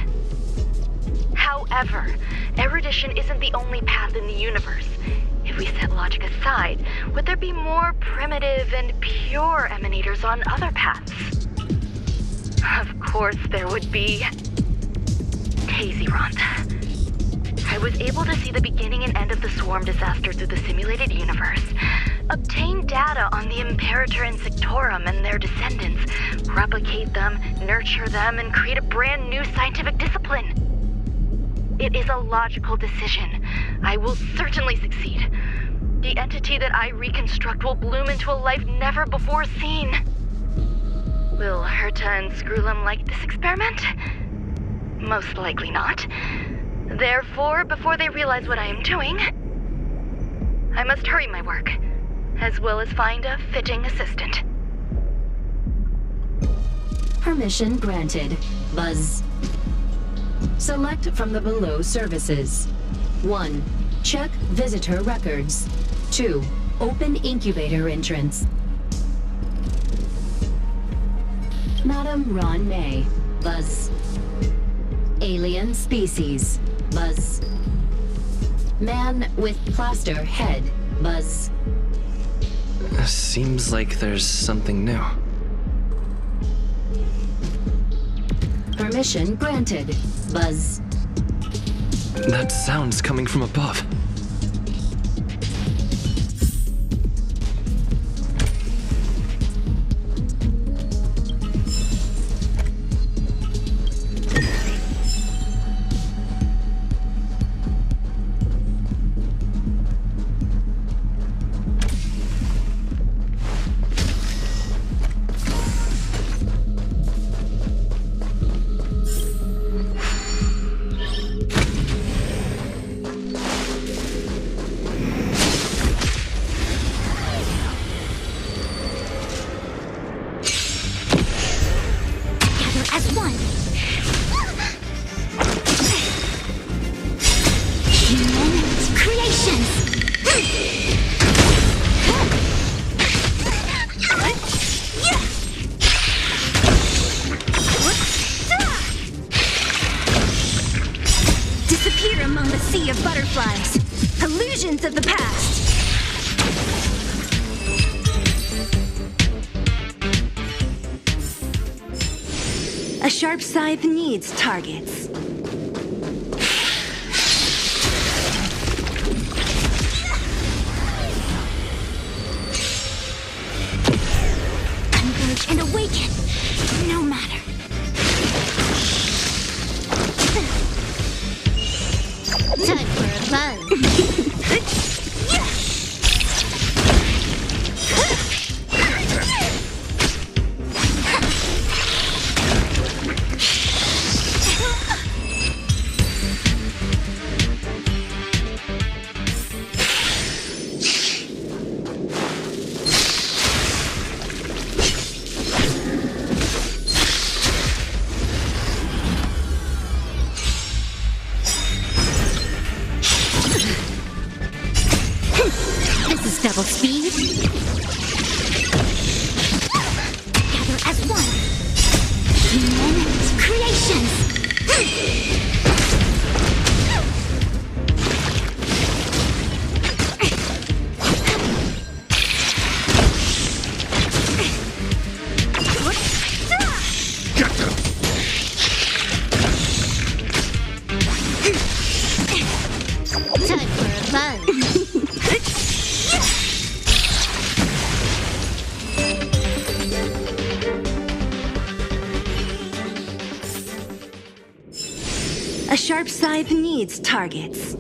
However, erudition isn't the only path in the universe. If we set logic aside, would there be more primitive and pure emanators on other paths? Of course there would be. Tazeront. I was able to see the beginning and end of the swarm disaster through the simulated universe, obtain data on the Imperator Insectorum and their descendants, replicate them, nurture them, and create a brand new scientific discipline. It is a logical decision. I will certainly succeed. The entity that I reconstruct will bloom into a life never before seen. Will Herta and Screwlum like this experiment? Most likely not. Therefore, before they realize what I am doing, I must hurry my work, as well as find a fitting assistant. Permission granted. Buzz. Select from the below services. 1. Check visitor records. 2. Open incubator entrance. Madam Ron May. Buzz. Alien species. Buzz. Man with plaster head. Buzz. Seems like there's something new. Permission granted. Buzz. That sound's coming from above. Disappear among the sea of butterflies. Illusions of the past. A sharp scythe needs targets. Converge and awaken. No matter. Time for a run. Double speed. Gather as one. Human creations. Get them! A sharp scythe needs targets.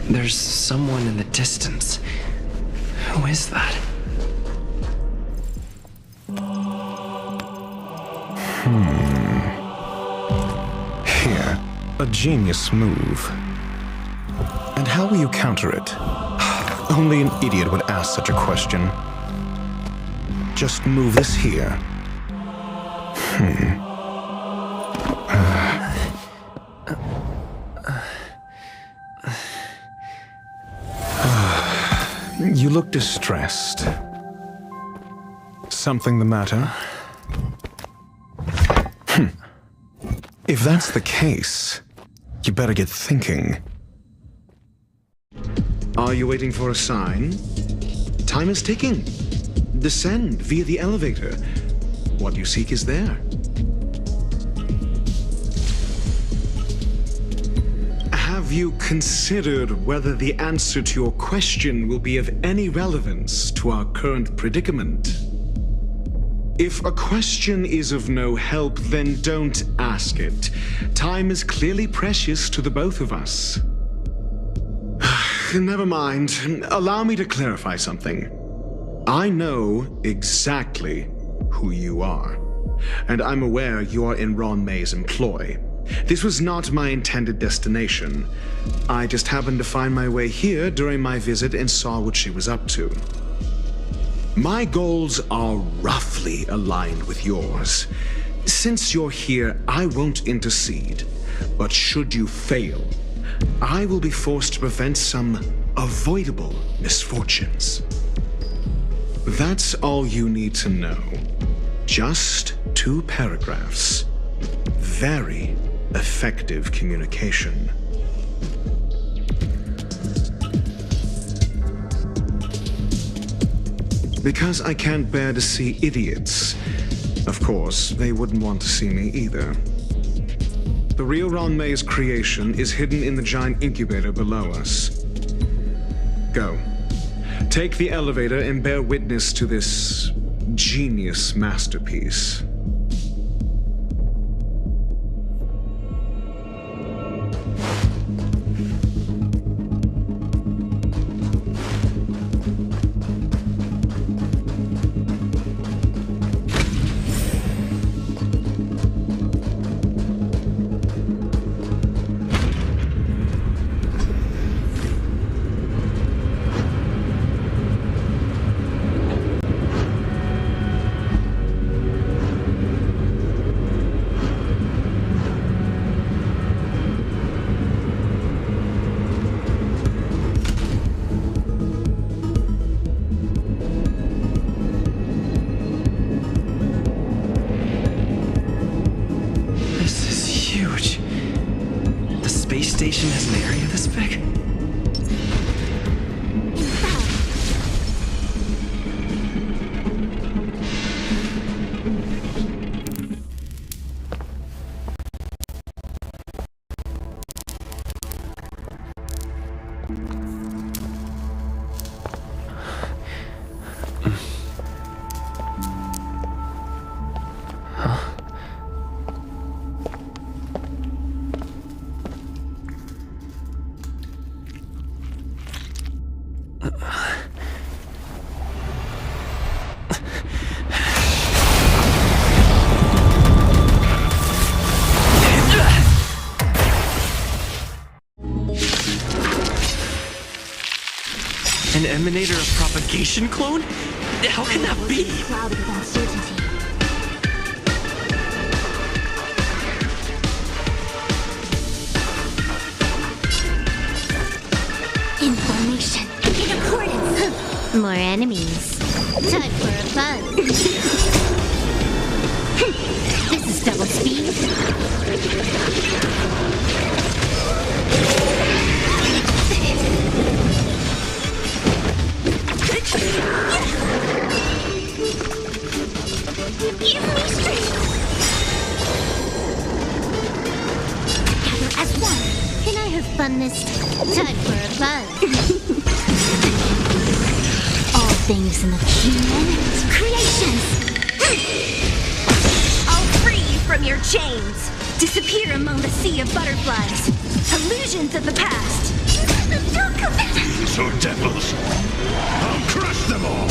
There's someone in the distance. Who is that? Here, a genius move. And how will you counter it? Only an idiot would ask such a question. Just move this here. You look distressed. Something the matter? If that's the case, you better get thinking. Are you waiting for a sign? Time is ticking. Descend via the elevator. What you seek is there. Have you considered whether the answer to your question will be of any relevance to our current predicament? If a question is of no help, then don't ask it. Time is clearly precious to the both of us. Never mind. Allow me to clarify something. I know exactly who you are, and I'm aware you are in Ron May's employ. This was not my intended destination. I just happened to find my way here during my visit and saw what she was up to. My goals are roughly aligned with yours. Since you're here, I won't intercede. But should you fail, I will be forced to prevent some avoidable misfortunes. That's all you need to know. Just 2 paragraphs. Very effective communication. Because I can't bear to see idiots. Of course, they wouldn't want to see me either. The real Ron May's creation is hidden in the giant incubator below us. Go. Take the elevator and bear witness to this genius masterpiece. An emanator of propagation clone? How can that be? Clouded with uncertainty. Information in accordance. More enemies. Time for a fun. This is double speed. Give me strength. Together as one. Can I have fun this time for a fun? All things in the human creations. I'll free you from your chains. Disappear among the sea of butterflies. Illusions of the past. So devils, I'll crush them all!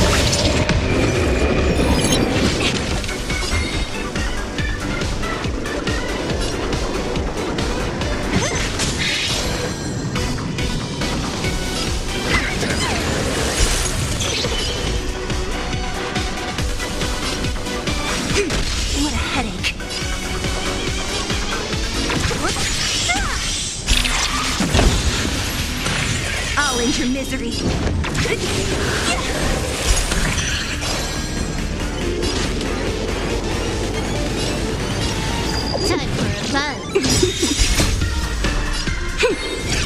What a headache. I'll end your misery. Time for a fun.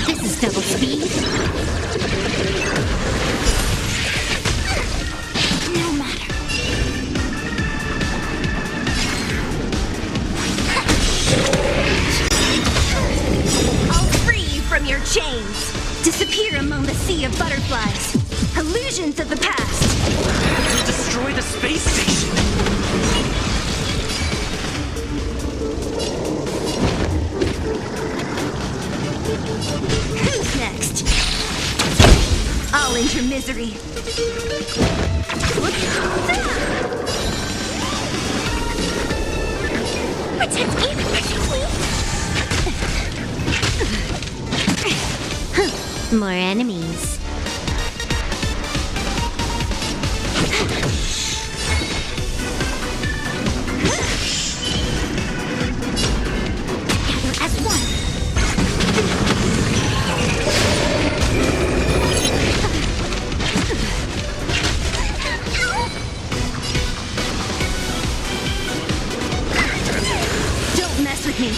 This is double speed. No matter. I'll free you from your chains. Disappear among the sea of butterflies. Illusions of the past. You'll destroy the space station. Who's next? I'll end your misery. Protect me! Protect me! More enemies. Together as one. Don't mess with me.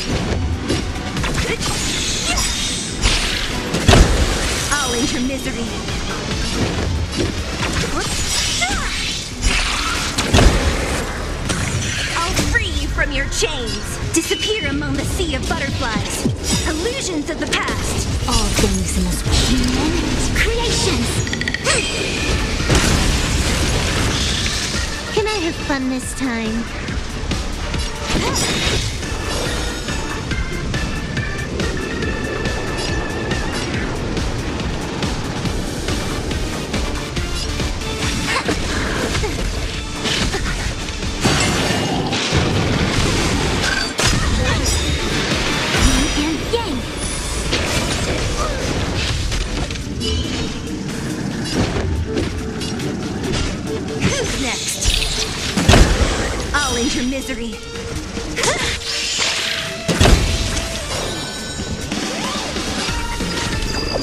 I'll end your misery. I'll free you from your chains. Disappear among the sea of butterflies. Illusions of the past. All things in this human creations. Can I have fun this time? Who's next? I'll end your misery.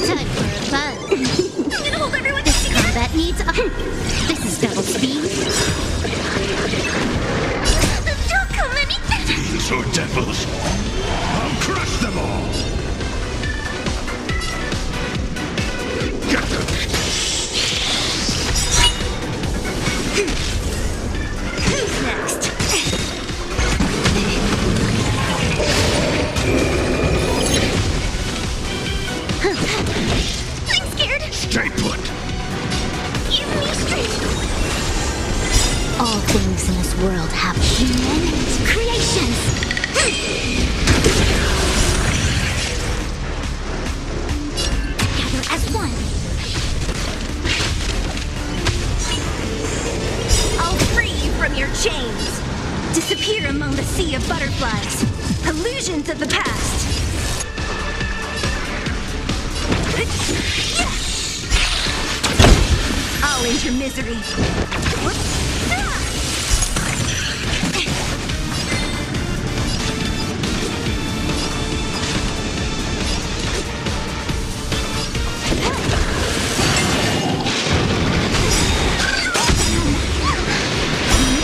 Time for a fun. I'm gonna hold everyone this together. Combat needs This is double speed. Don't come any better. So devils, I'll crush them all! Who's next? I'm scared. Stay put! Give me strength. All things in this world have human creations. Together as one. I'll free you from your chains. Disappear among the sea of butterflies. Illusions of the past. fall into misery.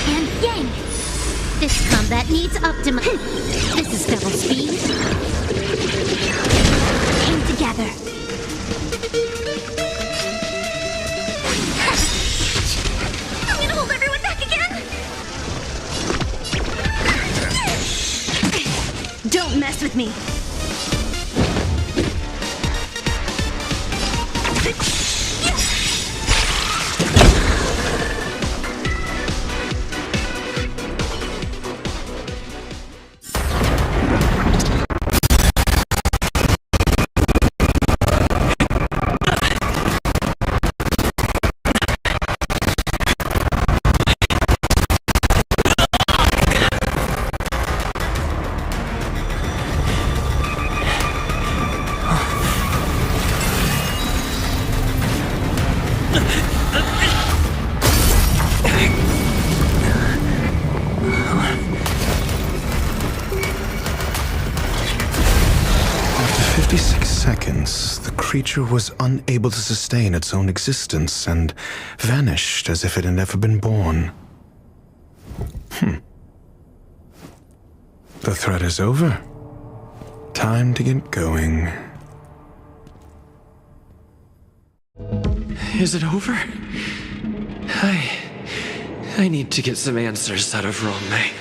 And yang! This combat needs optima. This is double speed. Came together. I'm gonna hold everyone back again! Don't mess with me. After 56 seconds, the creature was unable to sustain its own existence and vanished as if it had never been born. The threat is over. Time to get going. Is it over? I need to get some answers out of Ronmei.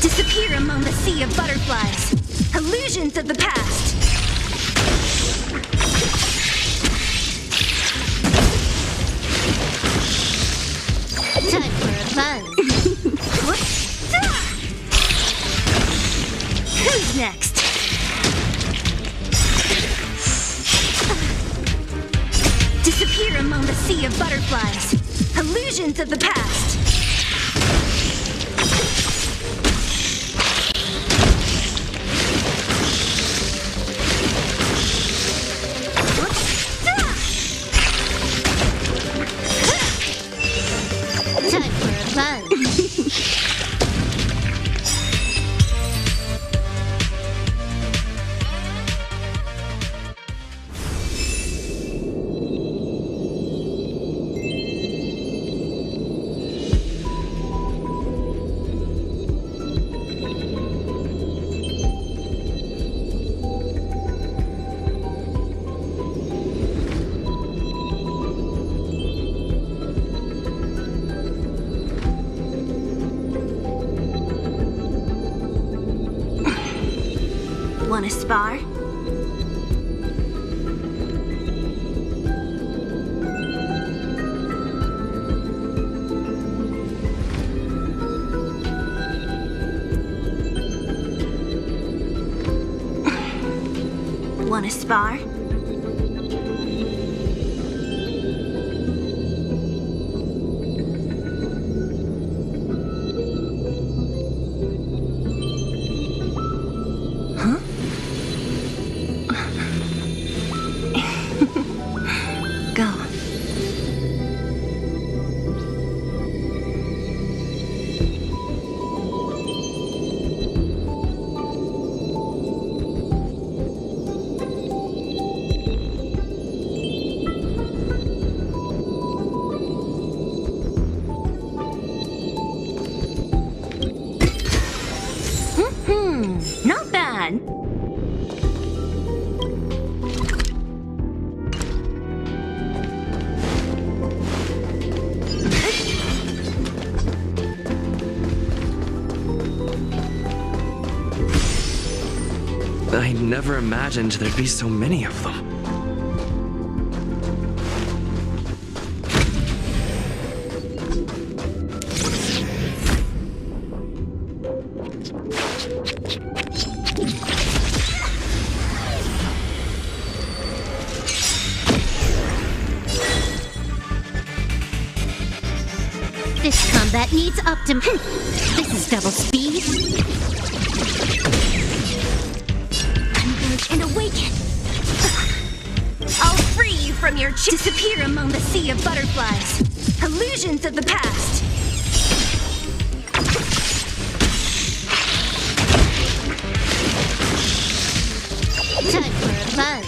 Disappear among the sea of butterflies. Illusions of the past. Time for a buzz. Who's next? Disappear among the sea of butterflies. Illusions of the past. Time for a buzz. Wanna spar? Wanna spar? Not bad. I never imagined there'd be so many of them. This combat needs This is double speed. Converge and awaken. I'll free you from your disappear among the sea of butterflies. Illusions of the past. Time for a buzz.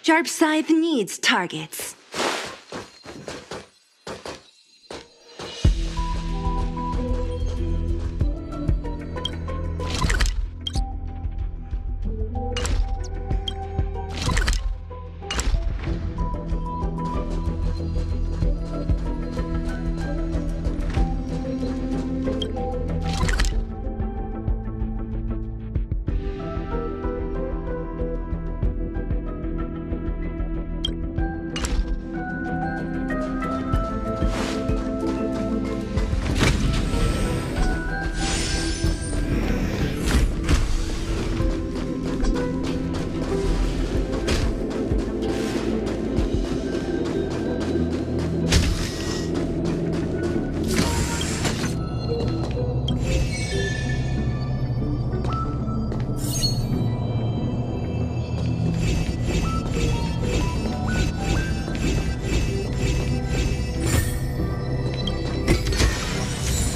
Sharp Scythe needs targets.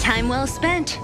Time well spent.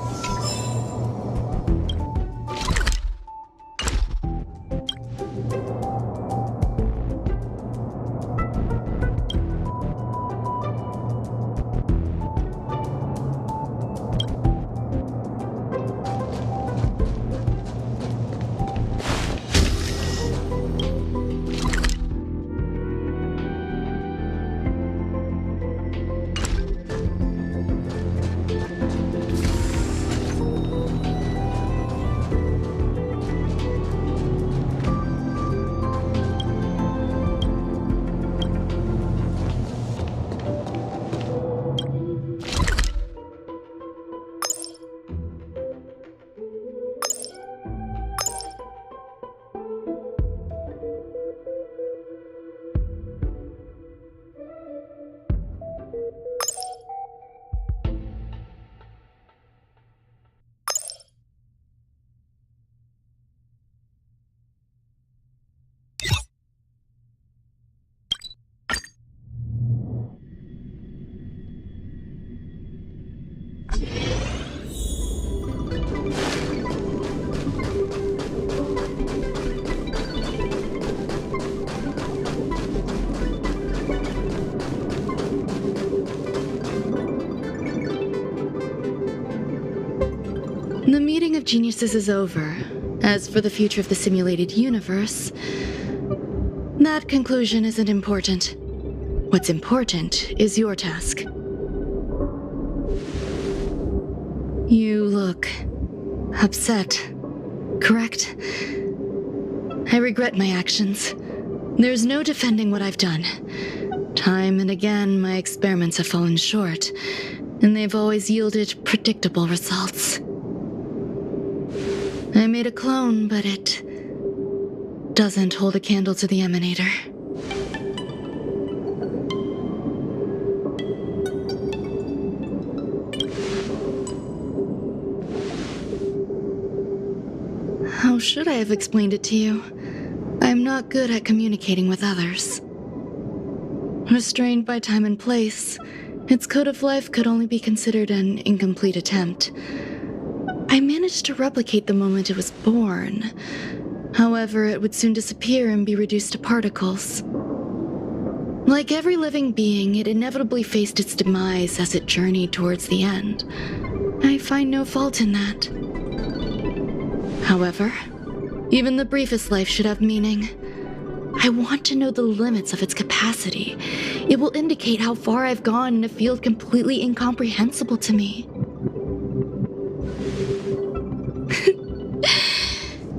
The meeting of geniuses is over. As for the future of the simulated universe, That conclusion isn't important. What's important is your task. You look upset, correct? I regret my actions. There's no defending what I've done. Time and again, my experiments have fallen short, and they've always yielded predictable results. I made a clone, but it doesn't hold a candle to the emanator. How should I have explained it to you? I'm not good at communicating with others. Restrained by time and place, its code of life could only be considered an incomplete attempt. I managed to replicate the moment it was born. However, it would soon disappear and be reduced to particles. Like every living being, it inevitably faced its demise as it journeyed towards the end. I find no fault in that. However, even the briefest life should have meaning. I want to know the limits of its capacity. It will indicate how far I've gone in a field completely incomprehensible to me.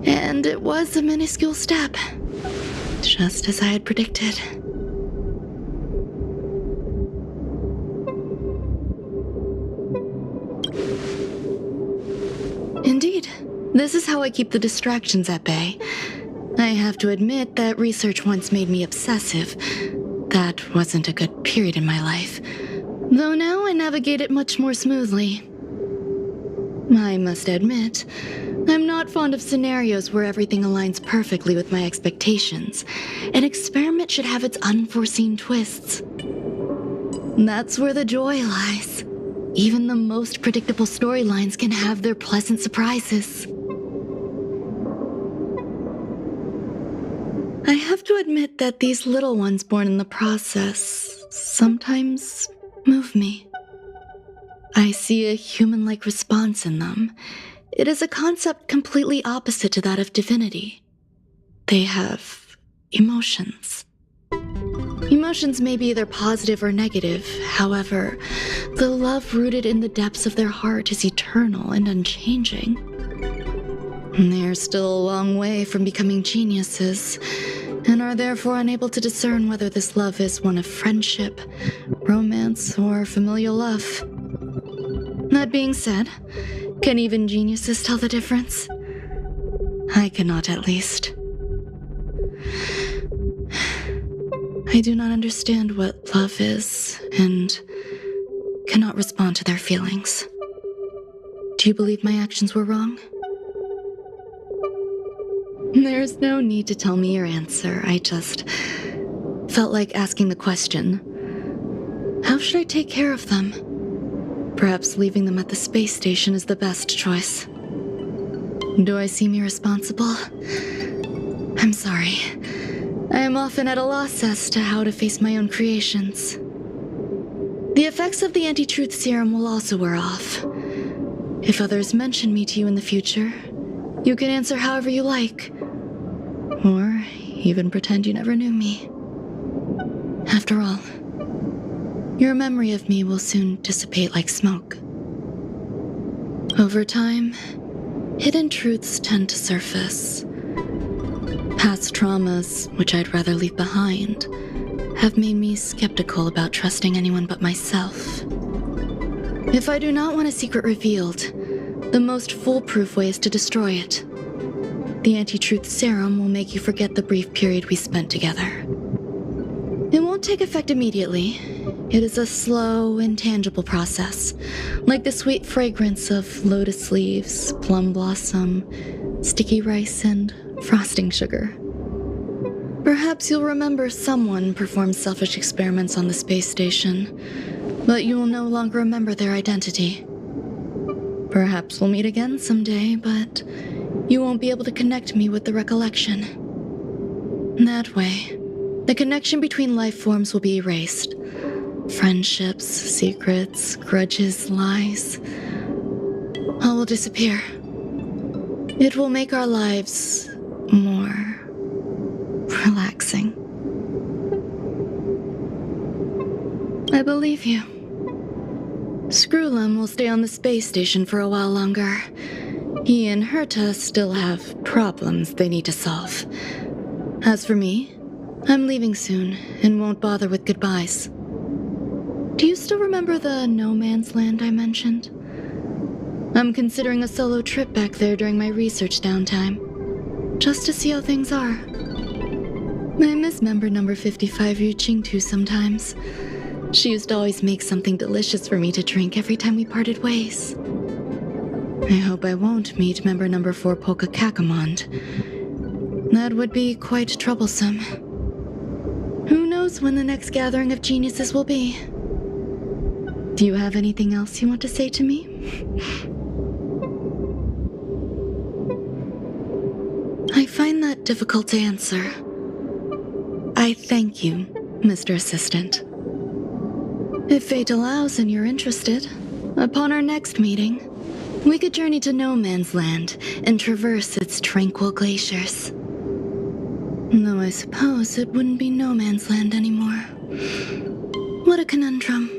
And it was a minuscule step, just as I had predicted. Indeed, this is how I keep the distractions at bay. I have to admit that research once made me obsessive. That wasn't a good period in my life, though now I navigate it much more smoothly. I must admit, I'm not fond of scenarios where everything aligns perfectly with my expectations. An experiment should have its unforeseen twists. That's where the joy lies. Even the most predictable storylines can have their pleasant surprises. I have to admit that these little ones born in the process sometimes move me. I see a human-like response in them. It is a concept completely opposite to that of divinity. They have emotions. Emotions may be either positive or negative. However, the love rooted in the depths of their heart is eternal and unchanging. They are still a long way from becoming geniuses, and are therefore unable to discern whether this love is one of friendship, romance, or familial love. That being said, can even geniuses tell the difference? I cannot, at least. I do not understand what love is, and cannot respond to their feelings. Do you believe my actions were wrong? There's no need to tell me your answer. I just felt like asking the question. How should I take care of them? Perhaps leaving them at the space station is the best choice. Do I seem irresponsible? I'm sorry. I am often at a loss as to how to face my own creations. The effects of the anti-truth serum will also wear off. If others mention me to you in the future, you can answer however you like. Or even pretend you never knew me. After all, your memory of me will soon dissipate like smoke. Over time, hidden truths tend to surface. Past traumas, which I'd rather leave behind, have made me skeptical about trusting anyone but myself. If I do not want a secret revealed, the most foolproof way is to destroy it. The anti-truth serum will make you forget the brief period we spent together. It won't take effect immediately. It is a slow, intangible process, like the sweet fragrance of lotus leaves, plum blossom, sticky rice, and frosting sugar. Perhaps you'll remember someone performed selfish experiments on the space station, but you will no longer remember their identity. Perhaps we'll meet again someday, but you won't be able to connect me with the recollection. That way, the connection between life forms will be erased. Friendships, secrets, grudges, lies, all will disappear. It will make our lives more relaxing. I believe you. Screwlum will stay on the space station for a while longer. He and Herta still have problems they need to solve. As for me, I'm leaving soon and won't bother with goodbyes. Do you still remember the no man's land I mentioned? I'm considering a solo trip back there during my research downtime, just to see how things are. I miss member number 55 Yu Qingtu sometimes. She used to always make something delicious for me to drink every time we parted ways. I hope I won't meet member number 4 Poco Kakamond. That would be quite troublesome. Who knows when the next gathering of geniuses will be? Do you have anything else you want to say to me? I find that difficult to answer. I thank you, Mr. Assistant. If fate allows and you're interested, upon our next meeting, we could journey to No Man's Land and traverse its tranquil glaciers. Though I suppose it wouldn't be No Man's Land anymore. What a conundrum.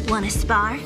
Wanna spar?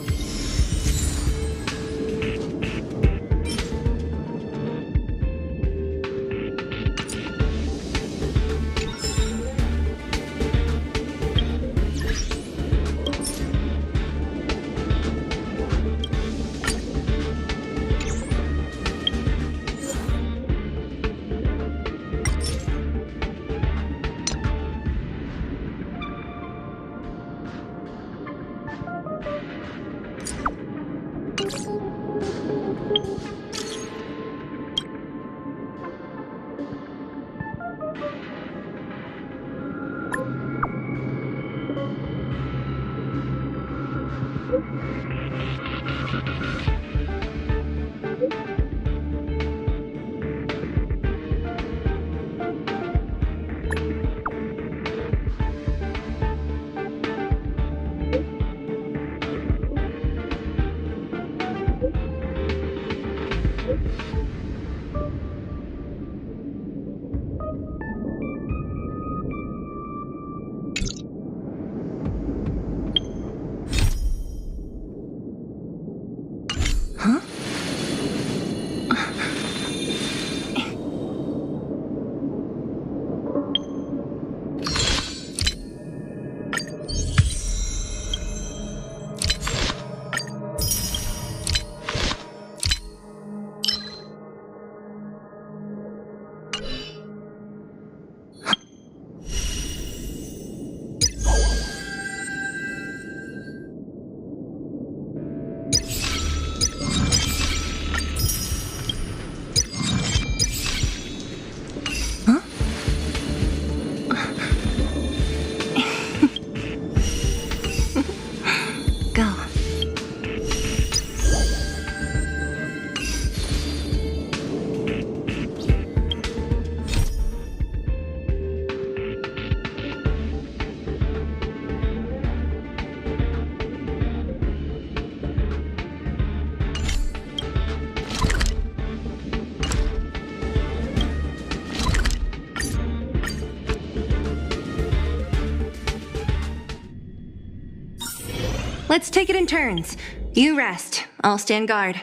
Let's take it in turns. You rest. I'll stand guard.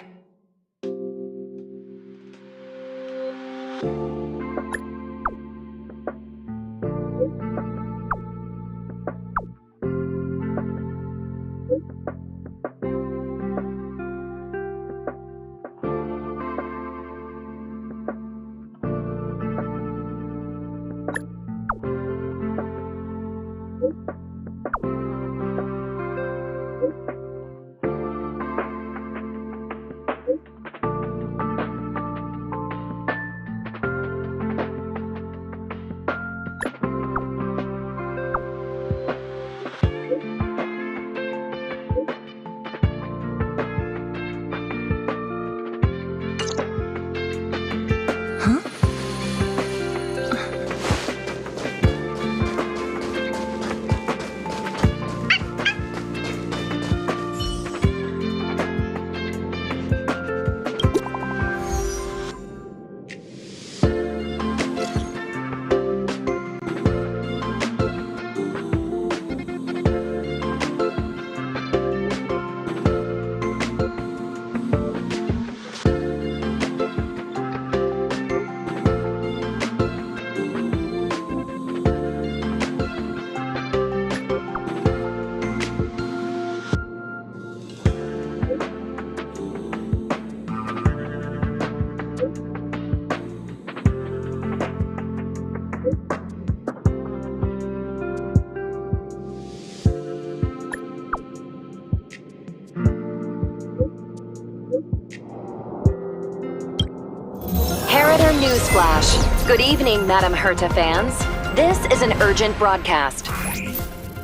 Harrider Newsflash. Good evening, Madame Herta fans. This is an urgent broadcast.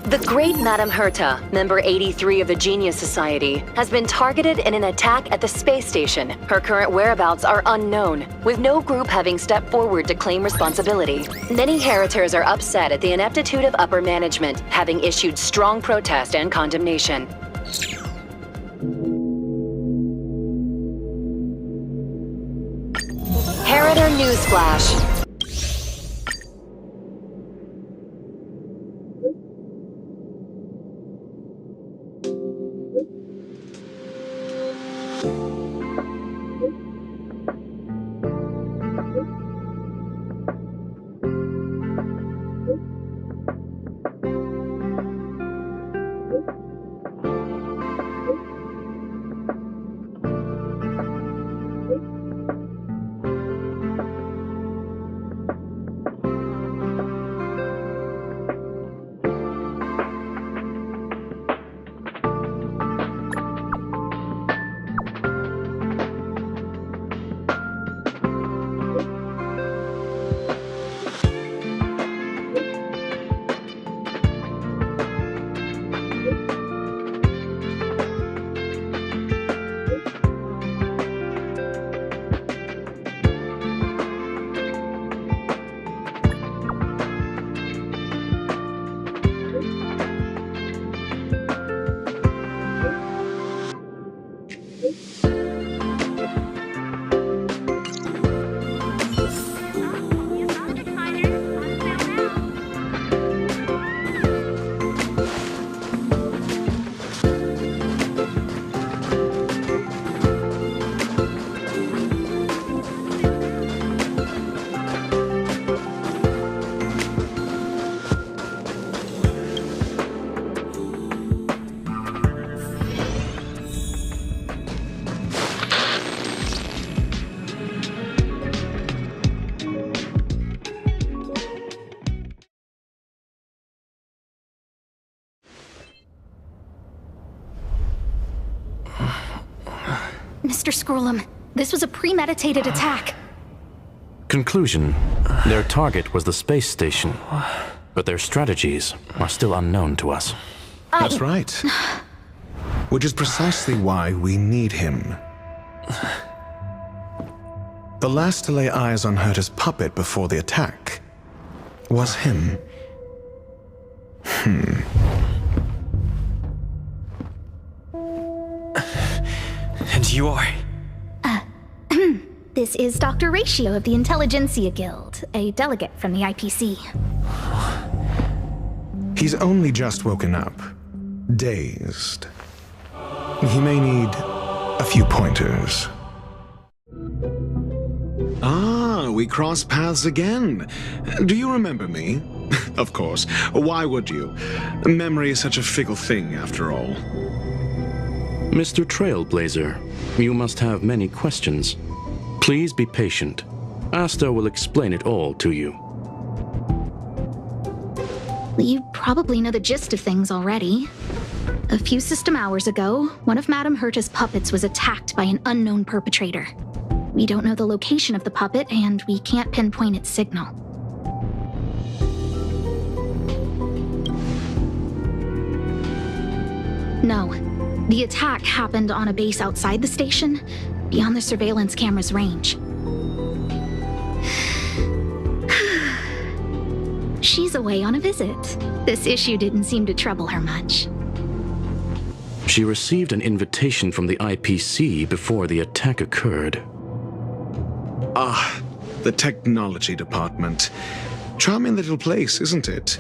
The great Madame Herta, member 83 of the Genius Society, has been targeted in an attack at the space station. Her current whereabouts are unknown, with no group having stepped forward to claim responsibility. Many Heritors are upset at the ineptitude of upper management, having issued strong protest and condemnation. Harrider Newsflash. Mr. Scrollum, this was a premeditated attack. Conclusion: their target was the space station, but their strategies are still unknown to us. That's right. Which is precisely why we need him. The last to lay eyes on Herta's puppet before the attack was him. And you are? This is Dr. Ratio of the Intelligentsia Guild, a delegate from the IPC. He's only just woken up, dazed. He may need a few pointers. Ah, we cross paths again. Do you remember me? Of course. Why would you? Memory is such a fickle thing, after all. Mr. Trailblazer, you must have many questions. Please be patient. Asta will explain it all to you. You probably know the gist of things already. A few system hours ago, one of Madame Herta's puppets was attacked by an unknown perpetrator. We don't know the location of the puppet, and we can't pinpoint its signal. No. The attack happened on a base outside the station, beyond the surveillance camera's range. She's away on a visit. This issue didn't seem to trouble her much. She received an invitation from the IPC before the attack occurred. Ah, the technology department. Charming little place, isn't it?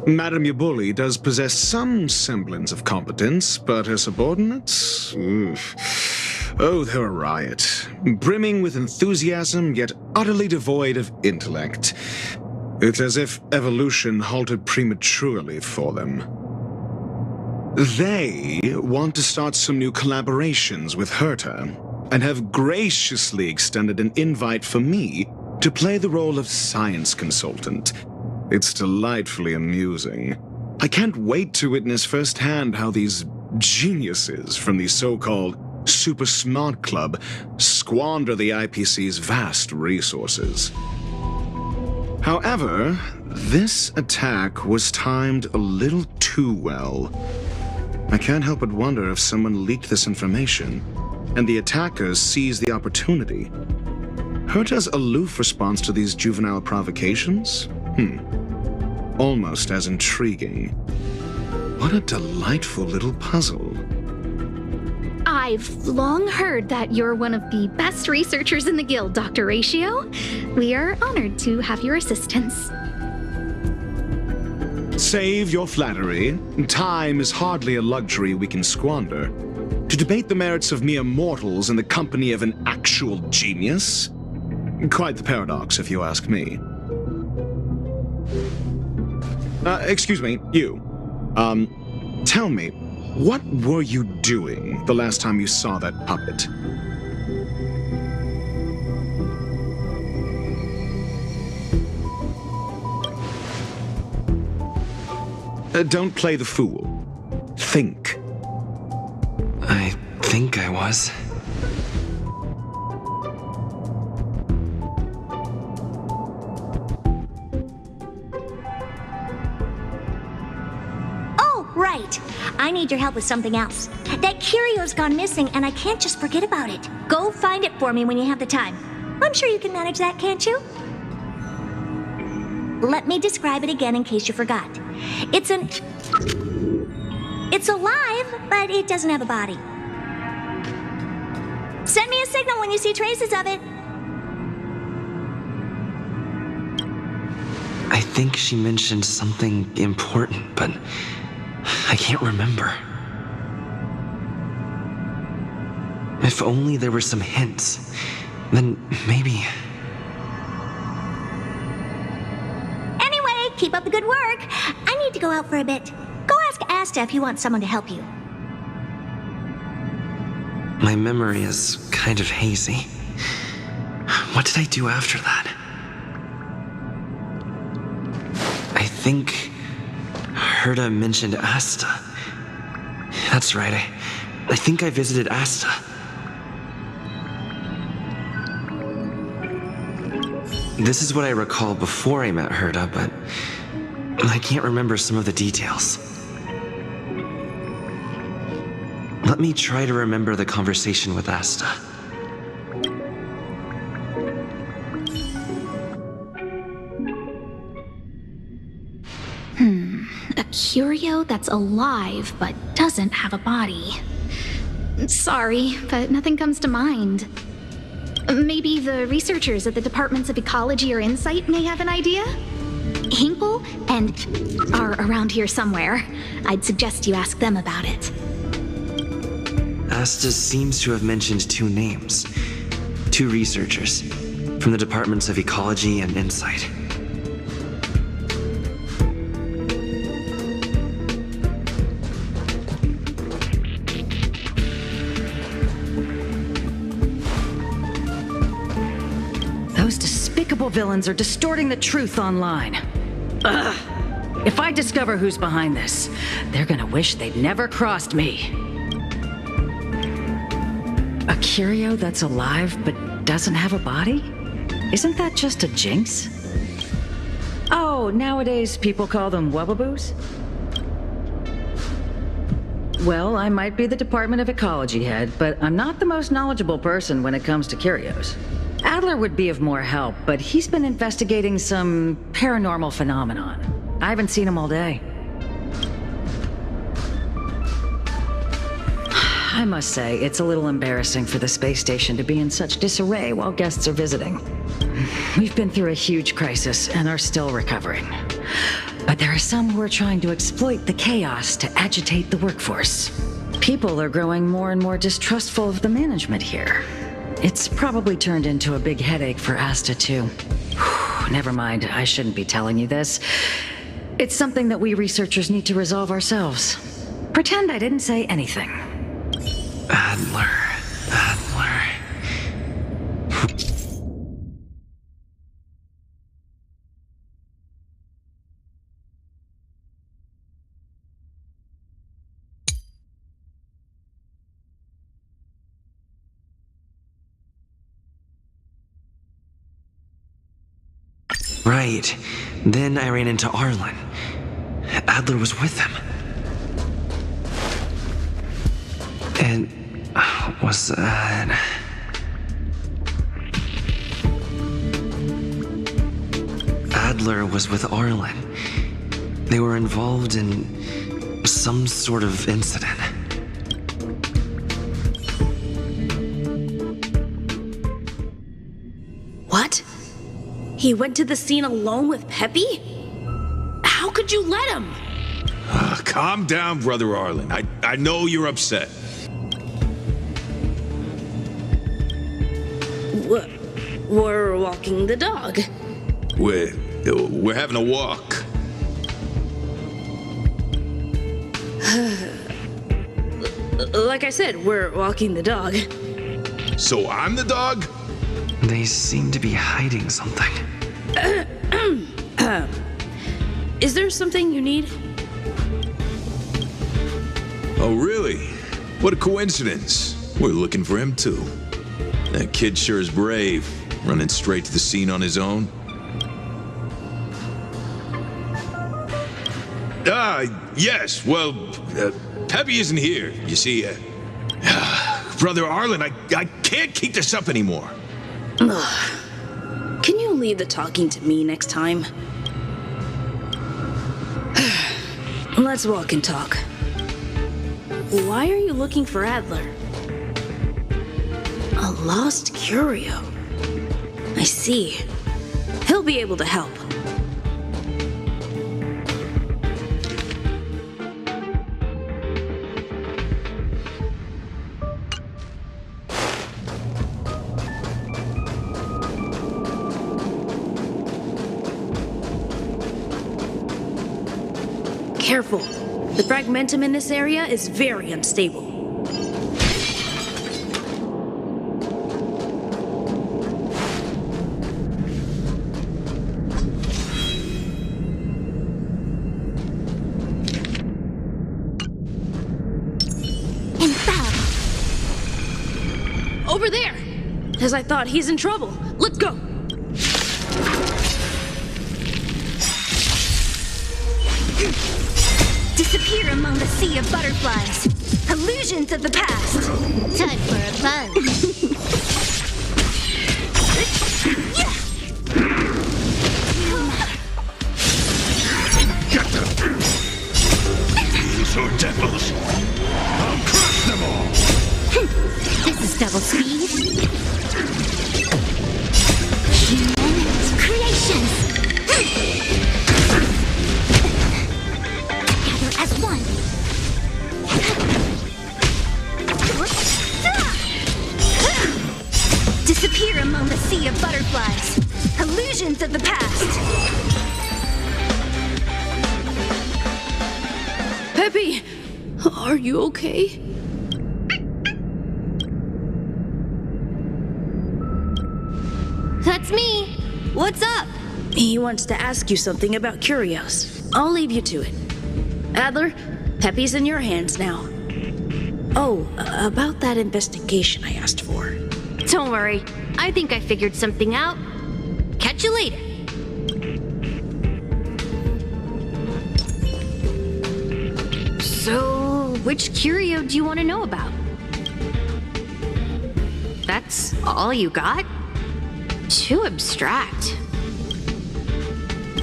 Madame Yabuli does possess some semblance of competence, but her subordinates? Oof. Oh, they're a riot. Brimming with enthusiasm, yet utterly devoid of intellect. It's as if evolution halted prematurely for them. They want to start some new collaborations with Herta, and have graciously extended an invite for me to play the role of science consultant. It's delightfully amusing. I can't wait to witness firsthand how these geniuses from the so-called super smart club squander the IPC's vast resources. However, this attack was timed a little too well. I can't help but wonder if someone leaked this information, and the attackers seized the opportunity. Herta's aloof response to these juvenile provocations? Almost as intriguing. What a delightful little puzzle. I've long heard that you're one of the best researchers in the guild, Dr. Ratio. We are honored to have your assistance. Save your flattery. Time is hardly a luxury we can squander. To debate the merits of mere mortals in the company of an actual genius? Quite the paradox, if you ask me. Excuse me, you. Tell me, what were you doing the last time you saw that puppet? Don't play the fool. Think. I think I was. Oh, right. I need your help with something else. That curio's gone missing, and I can't just forget about it. Go find it for me when you have the time. I'm sure you can manage that, can't you? Let me describe it again in case you forgot. It's alive, but it doesn't have a body. Send me a signal when you see traces of it. I think she mentioned something important, but I can't remember. If only there were some hints, then maybe... Anyway, keep up the good work. I need to go out for a bit. Go ask Asta if you want someone to help you. My memory is kind of hazy. What did I do after that? I think Herta mentioned Asta. That's right, I think I visited Asta. This is what I recall before I met Herta, but I can't remember some of the details. Let me try to remember the conversation with Asta. A curio that's alive but doesn't have a body. Sorry, but nothing comes to mind. Maybe the researchers at the Departments of Ecology or Insight may have an idea? Hinkle and are around here somewhere. I'd suggest you ask them about it. Asta seems to have mentioned two names. Two researchers from the Departments of Ecology and Insight. Those despicable villains are distorting the truth online. Ugh. If I discover who's behind this, they're gonna wish they'd never crossed me. A curio that's alive but doesn't have a body? Isn't that just a jinx? Oh, nowadays people call them wubbaboos? Well, I might be the Department of Ecology head, but I'm not the most knowledgeable person when it comes to curios. Adler would be of more help, but he's been investigating some paranormal phenomenon. I haven't seen him all day. I must say, it's a little embarrassing for the space station to be in such disarray while guests are visiting. We've been through a huge crisis and are still recovering. But there are some who are trying to exploit the chaos to agitate the workforce. People are growing more and more distrustful of the management here. It's probably turned into a big headache for Asta, too. Never mind, I shouldn't be telling you this. It's something that we researchers need to resolve ourselves. Pretend I didn't say anything. Adler. Right. Then I ran into Arlen. Adler was with him. And was that... Adler was with Arlen. They were involved in some sort of incident. What? He went to the scene alone with Peppy? How could you let him? Calm down, Brother Arlen. I know you're upset. We're walking the dog. We're having a walk. Like I said, we're walking the dog. So I'm the dog? They seem to be hiding something. Is there something you need? Oh, really? What a coincidence. We're looking for him, too. That kid sure is brave, running straight to the scene on his own. Yes, well, Peppy isn't here. You see, Brother Arlen, I can't keep this up anymore. Can you leave the talking to me next time? Let's walk and talk. Why are you looking for Adler? A lost curio. I see. He'll be able to help. Careful. The fragmentum in this area is very unstable. Over there! As I thought, he's in trouble. Let's go! Disappear among the sea of butterflies. Illusions of the past. Time for a fun. Get them! These are devils! I'll crush them all! This is double speed. Human creations. Together as one. Disappear among the sea of butterflies. Illusions of the past. Peppy! Are you okay? That's me. What's up? He wants to ask you something about curios. I'll leave you to it. Adler, Peppy's in your hands now. Oh, about that investigation I asked for. Don't worry. I think I figured something out. Catch you later. So, which curio do you want to know about? That's all you got? Too abstract.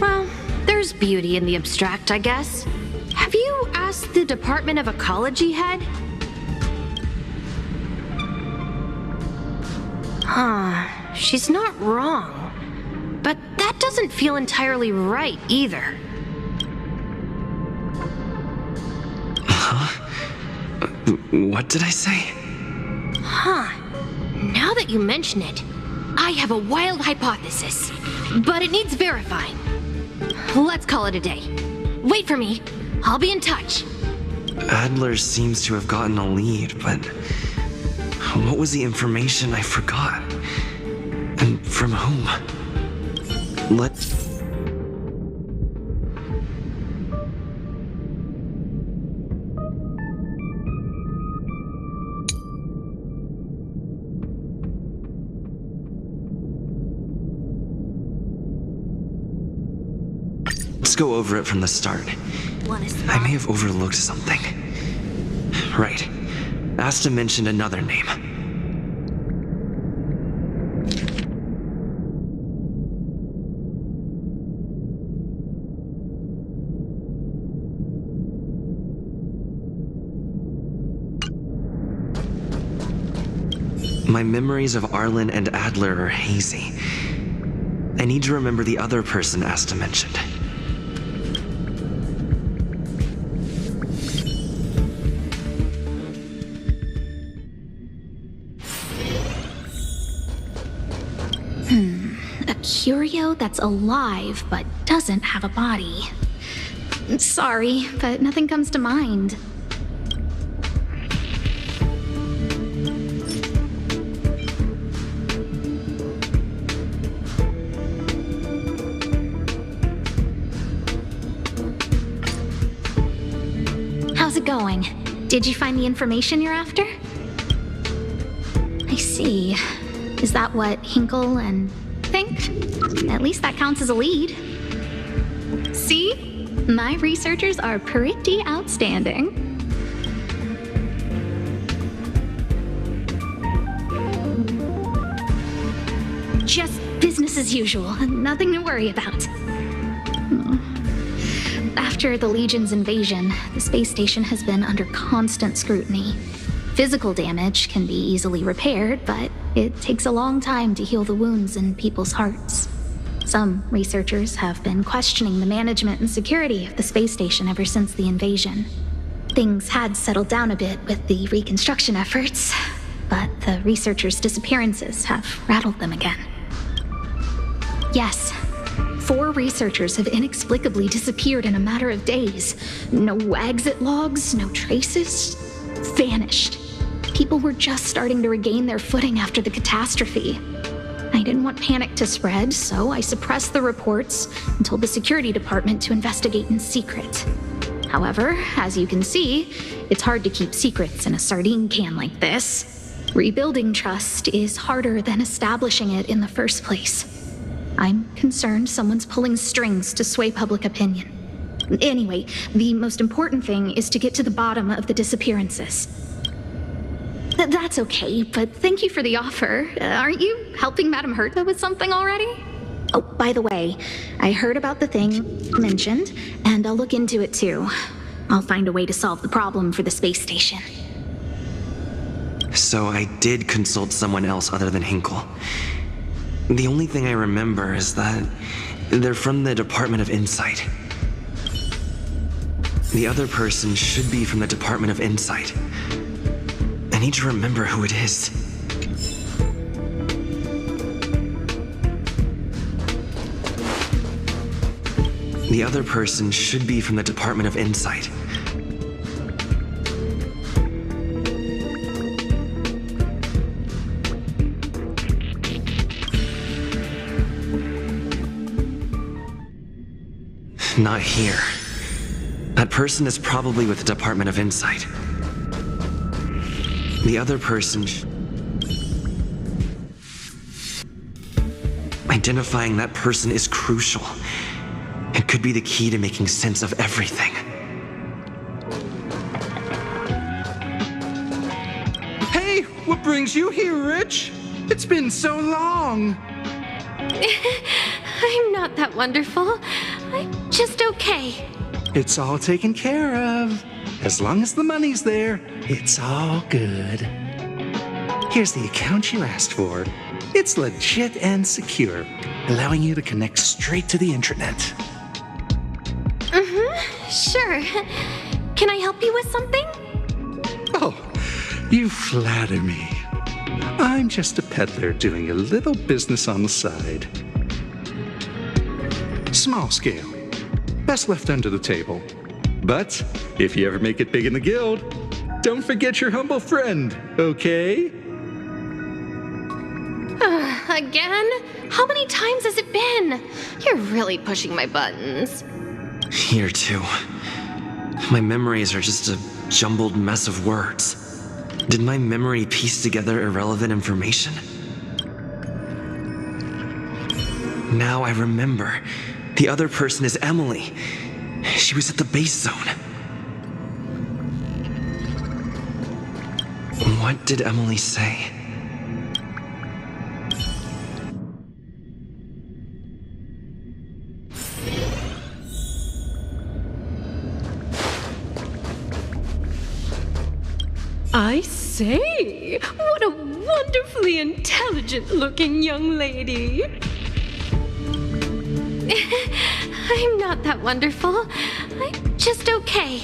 Well, there's beauty in the abstract, I guess. Have you asked the Department of Ecology head? Huh, she's not wrong. But that doesn't feel entirely right either. Huh? What did I say? Huh. Now that you mention it, I have a wild hypothesis, but it needs verifying. Let's call it a day. Wait for me. I'll be in touch. Adler seems to have gotten a lead, but what was the information I forgot? And from whom? Let's go over it from the start. I may have overlooked something. Right. Asta mentioned another name. My memories of Arlen and Adler are hazy. I need to remember the other person Asta mentioned. A curio that's alive but doesn't have a body. Sorry, but nothing comes to mind. How's it going? Did you find the information you're after? I see. Is that what Hinkle and think? At least that counts as a lead. See? My researchers are pretty outstanding. Just business as usual. Nothing to worry about. After the Legion's invasion, the space station has been under constant scrutiny. Physical damage can be easily repaired, but it takes a long time to heal the wounds in people's hearts. Some researchers have been questioning the management and security of the space station ever since the invasion. Things had settled down a bit with the reconstruction efforts, but the researchers' disappearances have rattled them again. Yes, 4 researchers have inexplicably disappeared in a matter of days. No exit logs, no traces. Vanished. People were just starting to regain their footing after the catastrophe. I didn't want panic to spread, so I suppressed the reports and told the security department to investigate in secret. However, as you can see, it's hard to keep secrets in a sardine can like this. Rebuilding trust is harder than establishing it in the first place. I'm concerned someone's pulling strings to sway public opinion. Anyway, the most important thing is to get to the bottom of the disappearances. That's okay, but thank you for the offer. Aren't you helping Madame Herta with something already? Oh, by the way, I heard about the thing mentioned, and I'll look into it too. I'll find a way to solve the problem for the space station. So I did consult someone else other than Hinkle. The only thing I remember is that they're from the Department of Insight. The other person should be from the Department of Insight. I need to remember who it is. The other person should be from the Department of Insight. Not here. That person is probably with the Department of Insight. The other person... Identifying that person is crucial. It could be the key to making sense of everything. Hey, what brings you here, Rich? It's been so long. I'm not that wonderful. I'm just okay. It's all taken care of. As long as the money's there, it's all good. Here's the account you asked for. It's legit and secure, allowing you to connect straight to the intranet. Sure. Can I help you with something? Oh, you flatter me. I'm just a peddler doing a little business on the side. Small scale. Best left under the table. But if you ever make it big in the guild, don't forget your humble friend, okay? Again? How many times has it been? You're really pushing my buttons. Here too. My memories are just a jumbled mess of words. Did my memory piece together irrelevant information? Now I remember. The other person is Emily. She was at the base zone. What did Emily say? I say, what a wonderfully intelligent-looking young lady. I'm not that wonderful. I'm just okay.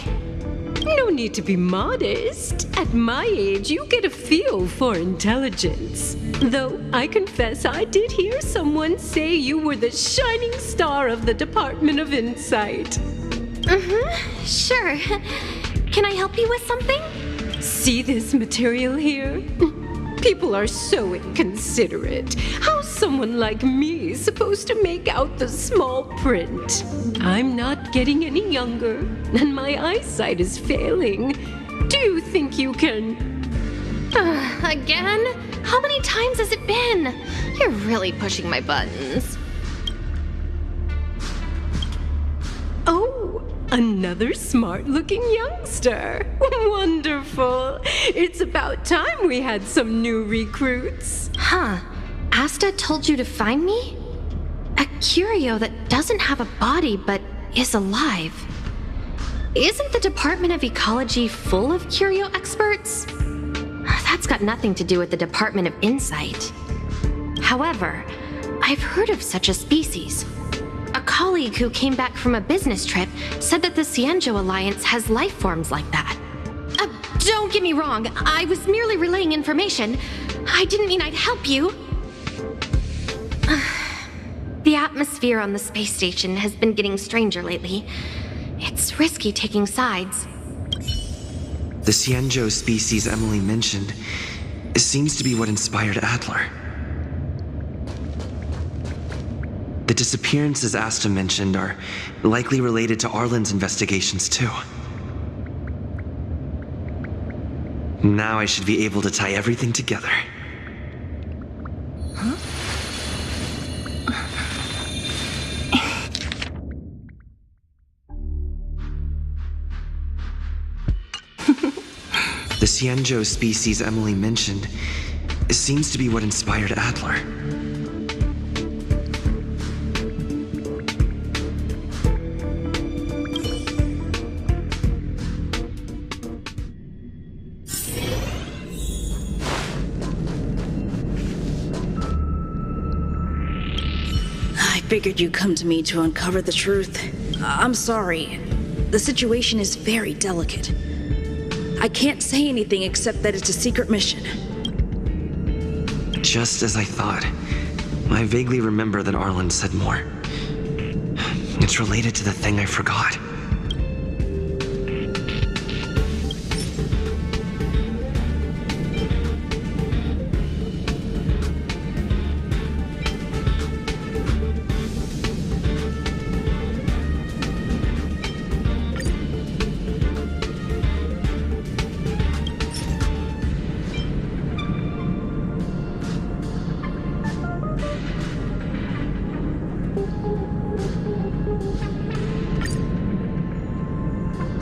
No need to be modest. At my age, you get a feel for intelligence. Though I confess I did hear someone say you were the shining star of the Department of Insight. Sure. Can I help you with something? See this material here? People are so inconsiderate. How's someone like me supposed to make out the small print? I'm not getting any younger, and my eyesight is failing. Do you think you can... Again? How many times has it been? You're really pushing my buttons. Oh, another smart-looking youngster. Wonderful. It's about time we had some new recruits. Huh. Asta told you to find me? A curio that doesn't have a body but is alive. Isn't the Department of Ecology full of curio experts? That's got nothing to do with the Department of Insight. However, I've heard of such a species. A colleague who came back from a business trip said that the Cienjo Alliance has life forms like that. Don't get me wrong, I was merely relaying information. I didn't mean I'd help you. The atmosphere on the space station has been getting stranger lately. It's risky taking sides. The Cienjo species Emily mentioned seems to be what inspired Adler. The disappearances Asta mentioned are likely related to Arlen's investigations too. Now I should be able to tie everything together. The Cienjo species Emily mentioned seems to be what inspired Adler. I figured you'd come to me to uncover the truth. I'm sorry. The situation is very delicate. I can't say anything except that it's a secret mission. Just as I thought. I vaguely remember that Arlen said more. It's related to the thing I forgot.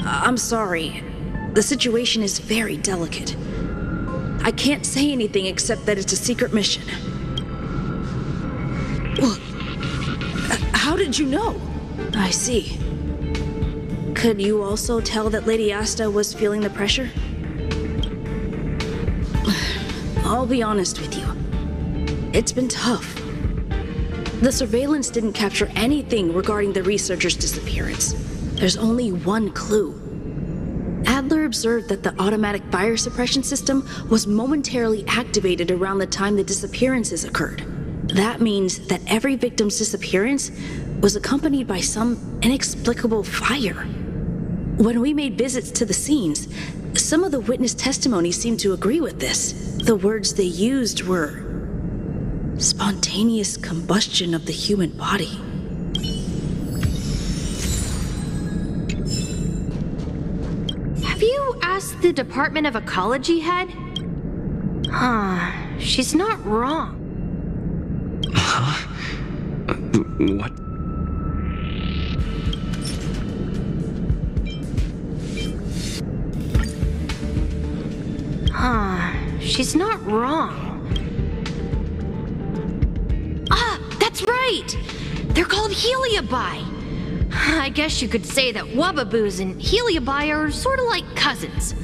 I'm sorry. The situation is very delicate. I can't say anything except that it's a secret mission. Well, how did you know? I see. Could you also tell that Lady Asta was feeling the pressure? I'll be honest with you. It's been tough. The surveillance didn't capture anything regarding the researcher's disappearance. There's only one clue. Adler observed that the automatic fire suppression system was momentarily activated around the time the disappearances occurred. That means that every victim's disappearance was accompanied by some inexplicable fire. When we made visits to the scenes, some of the witness testimony seemed to agree with this. The words they used were spontaneous combustion of the human body. Have you asked the Department of Ecology head? She's not wrong. Huh? What? she's not wrong. Ah, that's right! They're called Heliobi. I guess you could say that Wubbaboos and Heliobi are sort of like cousins.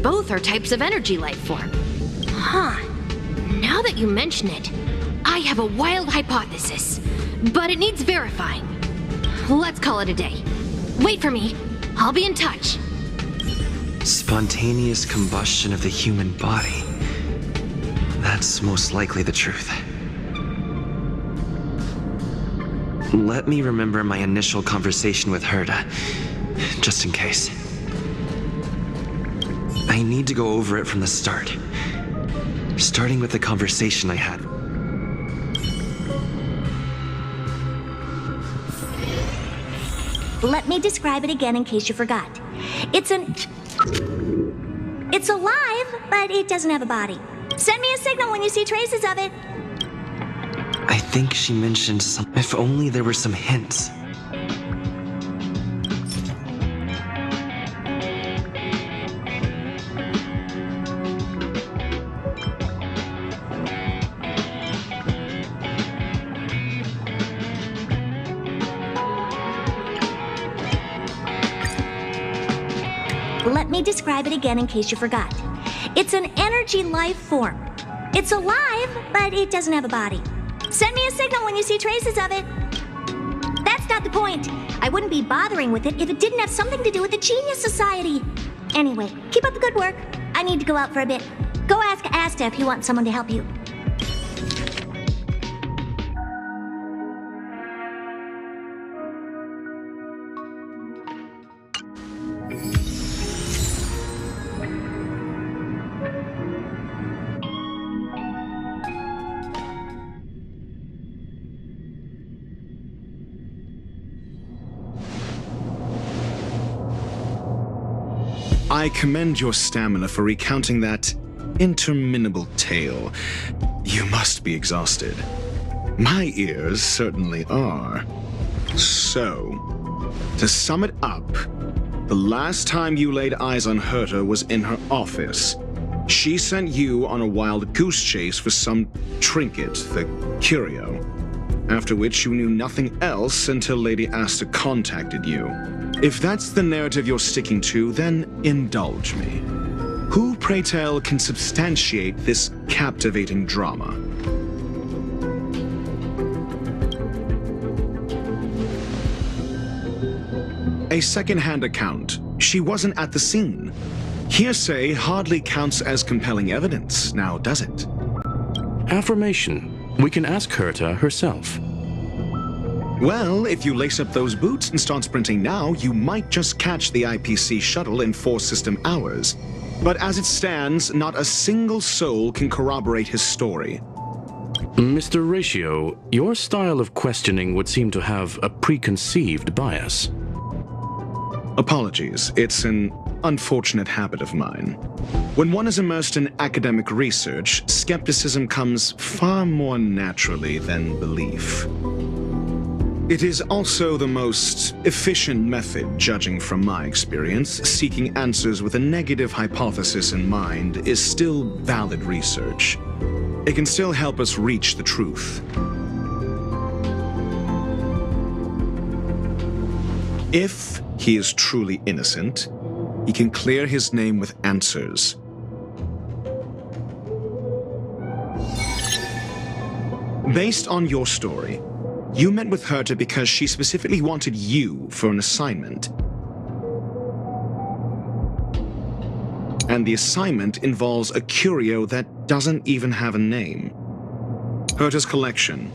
Both are types of energy life form. Huh. Now that you mention it, I have a wild hypothesis, but it needs verifying. Let's call it a day. Wait for me. I'll be in touch. Spontaneous combustion of the human body. That's most likely the truth. Let me remember my initial conversation with Herta, just in case. I need to go over it from the start, starting with the conversation I had. Let me describe it again in case you forgot. It's alive, but it doesn't have a body. Send me a signal when you see traces of it. I think she mentioned some. If only there were some hints. Let me describe it again in case you forgot. It's an energy life form. It's alive, but it doesn't have a body. Send me a signal when you see traces of it. That's not the point. I wouldn't be bothering with it if it didn't have something to do with the Genius Society. Anyway, keep up the good work. I need to go out for a bit. Go ask Asta if you want someone to help you. I commend your stamina for recounting that interminable tale. You must be exhausted. My ears certainly are. So, to sum it up, the last time you laid eyes on Herta was in her office. She sent you on a wild goose chase for some trinket, the curio. After which you knew nothing else until Lady Asta contacted you. If that's the narrative you're sticking to, then indulge me. Who, pray tell, can substantiate this captivating drama? A second-hand account. She wasn't at the scene. Hearsay hardly counts as compelling evidence, now does it? Affirmation. We can ask Herta herself. Well, if you lace up those boots and start sprinting now, you might just catch the IPC shuttle in 4 system hours. But as it stands, not a single soul can corroborate his story. Mr. Ratio, your style of questioning would seem to have a preconceived bias. Apologies, it's an unfortunate habit of mine. When one is immersed in academic research, skepticism comes far more naturally than belief. It is also the most efficient method, judging from my experience. Seeking answers with a negative hypothesis in mind is still valid research. It can still help us reach the truth. If he is truly innocent, he can clear his name with answers. Based on your story, you met with Herta because she specifically wanted you for an assignment. And the assignment involves a curio that doesn't even have a name. Herta's collection.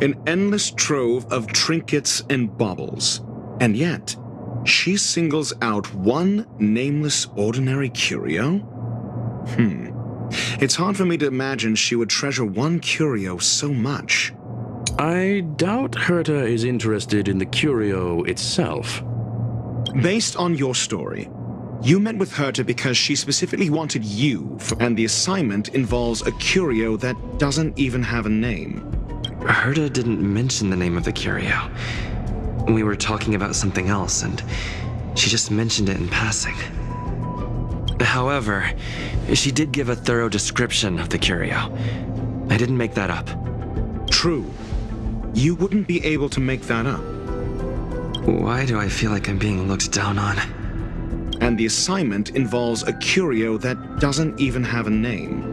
An endless trove of trinkets and baubles. And yet, she singles out one nameless ordinary curio? It's hard for me to imagine she would treasure one curio so much. I doubt Herta is interested in the curio itself. Based on your story, you met with Herta because she specifically wanted you, and the assignment involves a curio that doesn't even have a name. Herta didn't mention the name of the curio. We were talking about something else, and she just mentioned it in passing. However, she did give a thorough description of the curio. I didn't make that up. True. You wouldn't be able to make that up. Why do I feel like I'm being looked down on? And the assignment involves a curio that doesn't even have a name.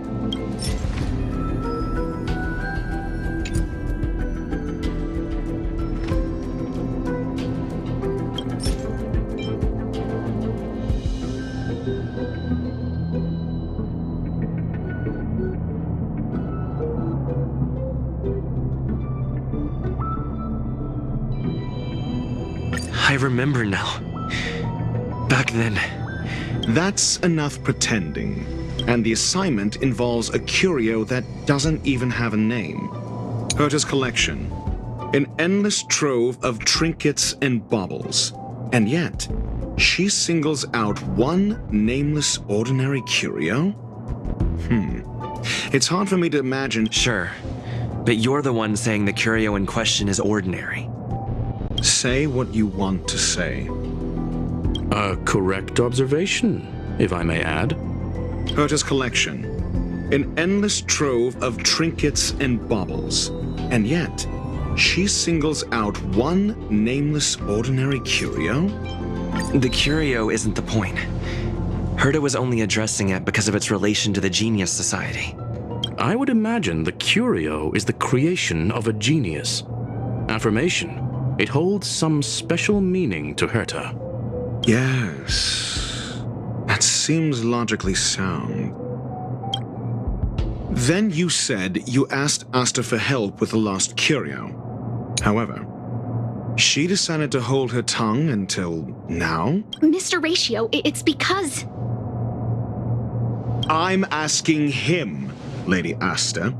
I remember now. Back then. That's enough pretending. And the assignment involves a curio that doesn't even have a name. Herta's collection. An endless trove of trinkets and baubles. And yet, she singles out one nameless ordinary curio? It's hard for me to imagine. Sure. But you're the one saying the curio in question is ordinary. Say what you want to say. A correct observation, if I may add. Herta's collection. An endless trove of trinkets and baubles. And yet, she singles out one nameless ordinary curio? The curio isn't the point. Herta was only addressing it because of its relation to the Genius Society. I would imagine the curio is the creation of a genius. Affirmation. It holds some special meaning to Herta. Yes. That seems logically sound. Then you said you asked Asta for help with the lost curio. However, she decided to hold her tongue until now? Mr. Ratio, it's because... I'm asking him, Lady Asta.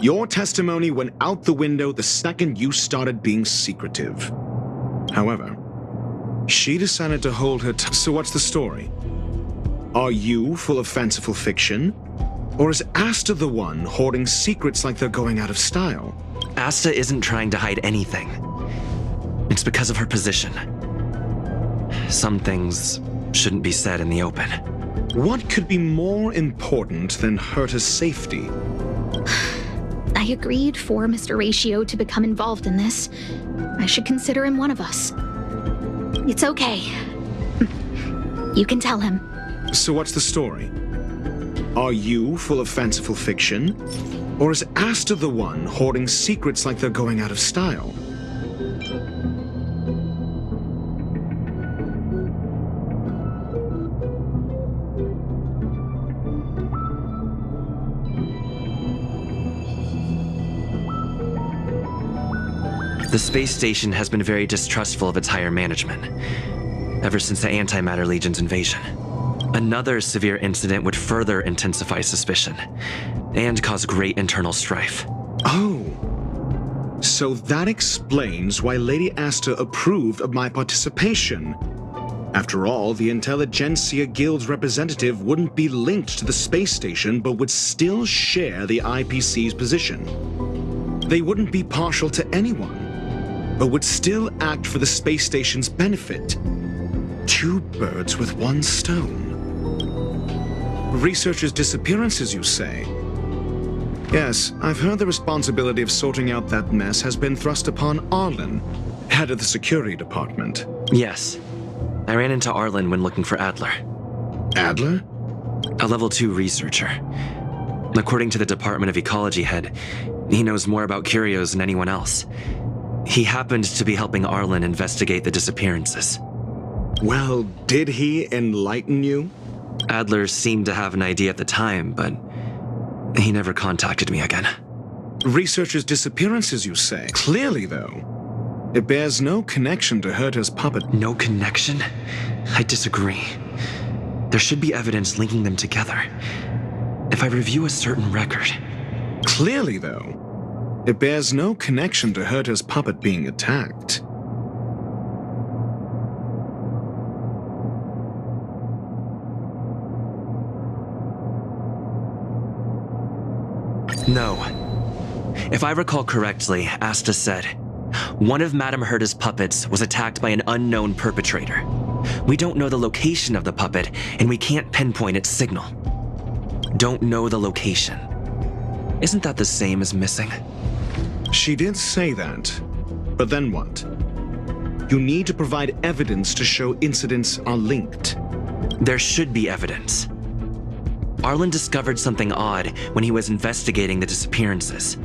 Your testimony went out the window the second you started being secretive. However, she decided to hold her tongue. So what's the story? Are you full of fanciful fiction? Or is Asta the one hoarding secrets like they're going out of style? Asta isn't trying to hide anything. It's because of her position. Some things shouldn't be said in the open. What could be more important than Herta's safety? I agreed for Mr. Ratio to become involved in this. I should consider him one of us. It's okay. You can tell him. So what's the story? Are you full of fanciful fiction? Or is Asta the one hoarding secrets like they're going out of style? The space station has been very distrustful of its higher management, ever since the Antimatter Legion's invasion. Another severe incident would further intensify suspicion, and cause great internal strife. Oh. So that explains why Lady Asta approved of my participation. After all, the Intelligentsia Guild's representative wouldn't be linked to the space station, but would still share the IPC's position. They wouldn't be partial to anyone, but would still act for the space station's benefit. Two birds with one stone. Researchers' disappearances, you say? Yes, I've heard the responsibility of sorting out that mess has been thrust upon Arlen, head of the security department. Yes. I ran into Arlen when looking for Adler. Adler? A level 2 researcher. According to the Department of Ecology head, he knows more about curios than anyone else. He happened to be helping Arlen investigate the disappearances. Well, did he enlighten you? Adler seemed to have an idea at the time, but he never contacted me again. Researchers' disappearances, you say? Clearly, though, it bears no connection to Herta's puppet. No connection? I disagree. There should be evidence linking them together. If I review a certain record... Clearly, though, it bears no connection to Herta's puppet being attacked. No. If I recall correctly, Asta said, one of Madame Herta's puppets was attacked by an unknown perpetrator. We don't know the location of the puppet, and we can't pinpoint its signal. Don't know the location. Isn't that the same as missing? She did say that, but then what? You need to provide evidence to show incidents are linked. There should be evidence. Arlen discovered something odd when he was investigating the disappearances.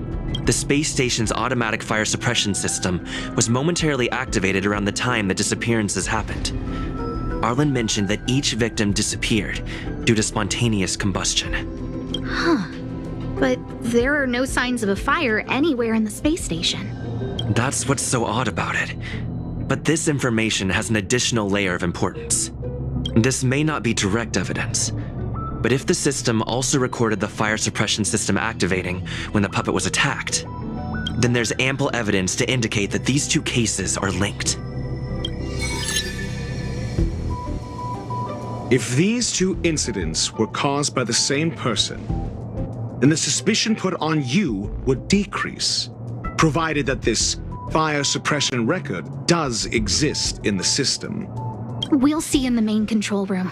The space station's automatic fire suppression system was momentarily activated around the time the disappearances happened. Arlen mentioned that each victim disappeared due to spontaneous combustion. Huh. But there are no signs of a fire anywhere in the space station. That's what's so odd about it. But this information has an additional layer of importance. This may not be direct evidence, but if the system also recorded the fire suppression system activating when the puppet was attacked, then there's ample evidence to indicate that these two cases are linked. If these two incidents were caused by the same person, then the suspicion put on you would decrease, provided that this fire suppression record does exist in the system. We'll see in the main control room.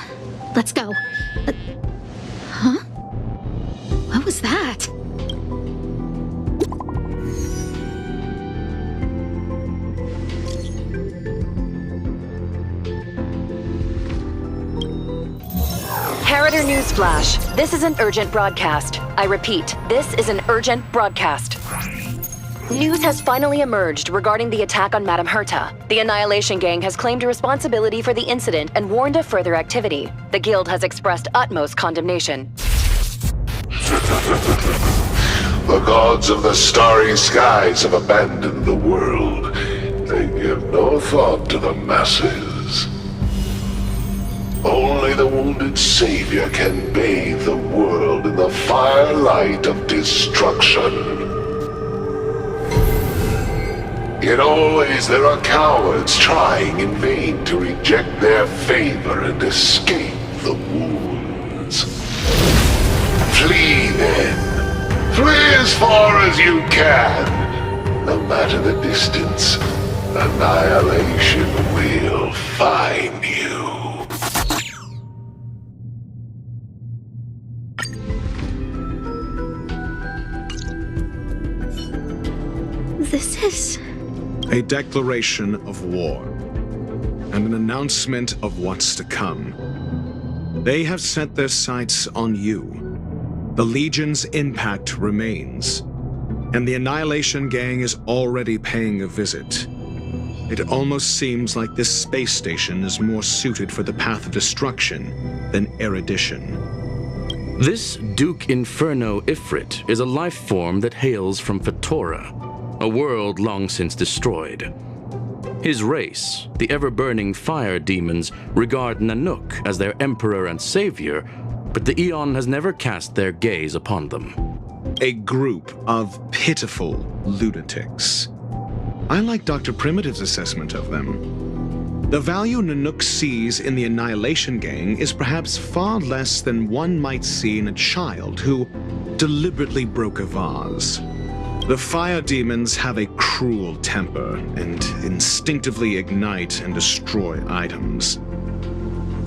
Let's go. Huh? What was that? Harrider News Flash. This is an urgent broadcast. I repeat, this is an urgent broadcast. News has finally emerged regarding the attack on Madame Herta. The Annihilation Gang has claimed responsibility for the incident and warned of further activity. The Guild has expressed utmost condemnation. The gods of the starry skies have abandoned the world. They give no thought to the masses. Only the wounded savior can bathe the world in the firelight of destruction. Yet always there are cowards trying in vain to reject their favor and escape the wounds. Flee then. Flee as far as you can. No matter the distance, annihilation will find you. This is... a declaration of war, and an announcement of what's to come. They have set their sights on you. The Legion's impact remains, and the Annihilation Gang is already paying a visit. It almost seems like this space station is more suited for the path of destruction than erudition. This Duke Inferno Ifrit is a life form that hails from Fatora, a world long since destroyed. His race, the ever-burning fire demons, regard Nanook as their emperor and savior, but the Eon has never cast their gaze upon them. A group of pitiful lunatics. I like Dr. Primitive's assessment of them. The value Nanook sees in the Annihilation Gang is perhaps far less than one might see in a child who deliberately broke a vase. The fire demons have a cruel temper and instinctively ignite and destroy items.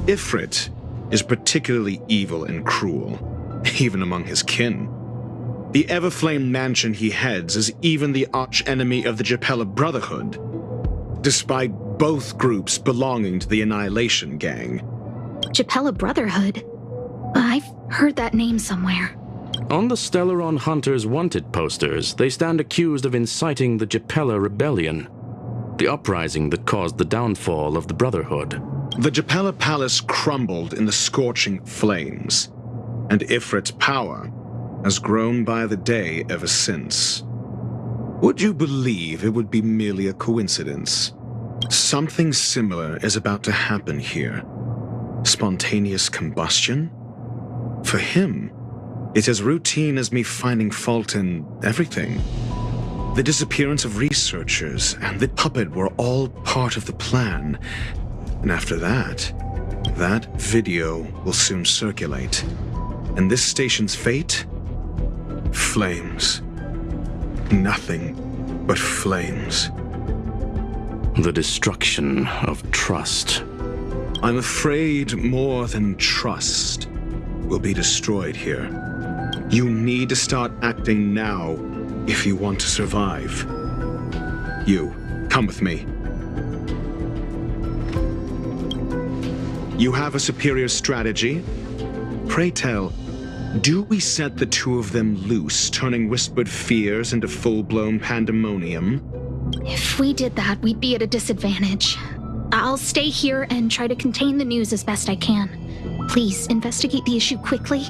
Ifrit is particularly evil and cruel, even among his kin. The Everflame mansion he heads is even the arch-enemy of the Japella Brotherhood, despite both groups belonging to the Annihilation Gang. Japella Brotherhood? I've heard that name somewhere. On the Stellaron Hunters' wanted posters, they stand accused of inciting the Japella Rebellion, the uprising that caused the downfall of the Brotherhood. The Japella Palace crumbled in the scorching flames, and Ifrit's power has grown by the day ever since. Would you believe it would be merely a coincidence? Something similar is about to happen here. Spontaneous combustion? For him, it's as routine as me finding fault in everything. The disappearance of researchers and the puppet were all part of the plan. And after that, that video will soon circulate. And this station's fate? Flames. Nothing but flames. The destruction of trust. I'm afraid more than trust will be destroyed here. You need to start acting now if you want to survive. You, come with me. You have a superior strategy? Pray tell, do we set the two of them loose, turning whispered fears into full-blown pandemonium? If we did that, we'd be at a disadvantage. I'll stay here and try to contain the news as best I can. Please, investigate the issue quickly.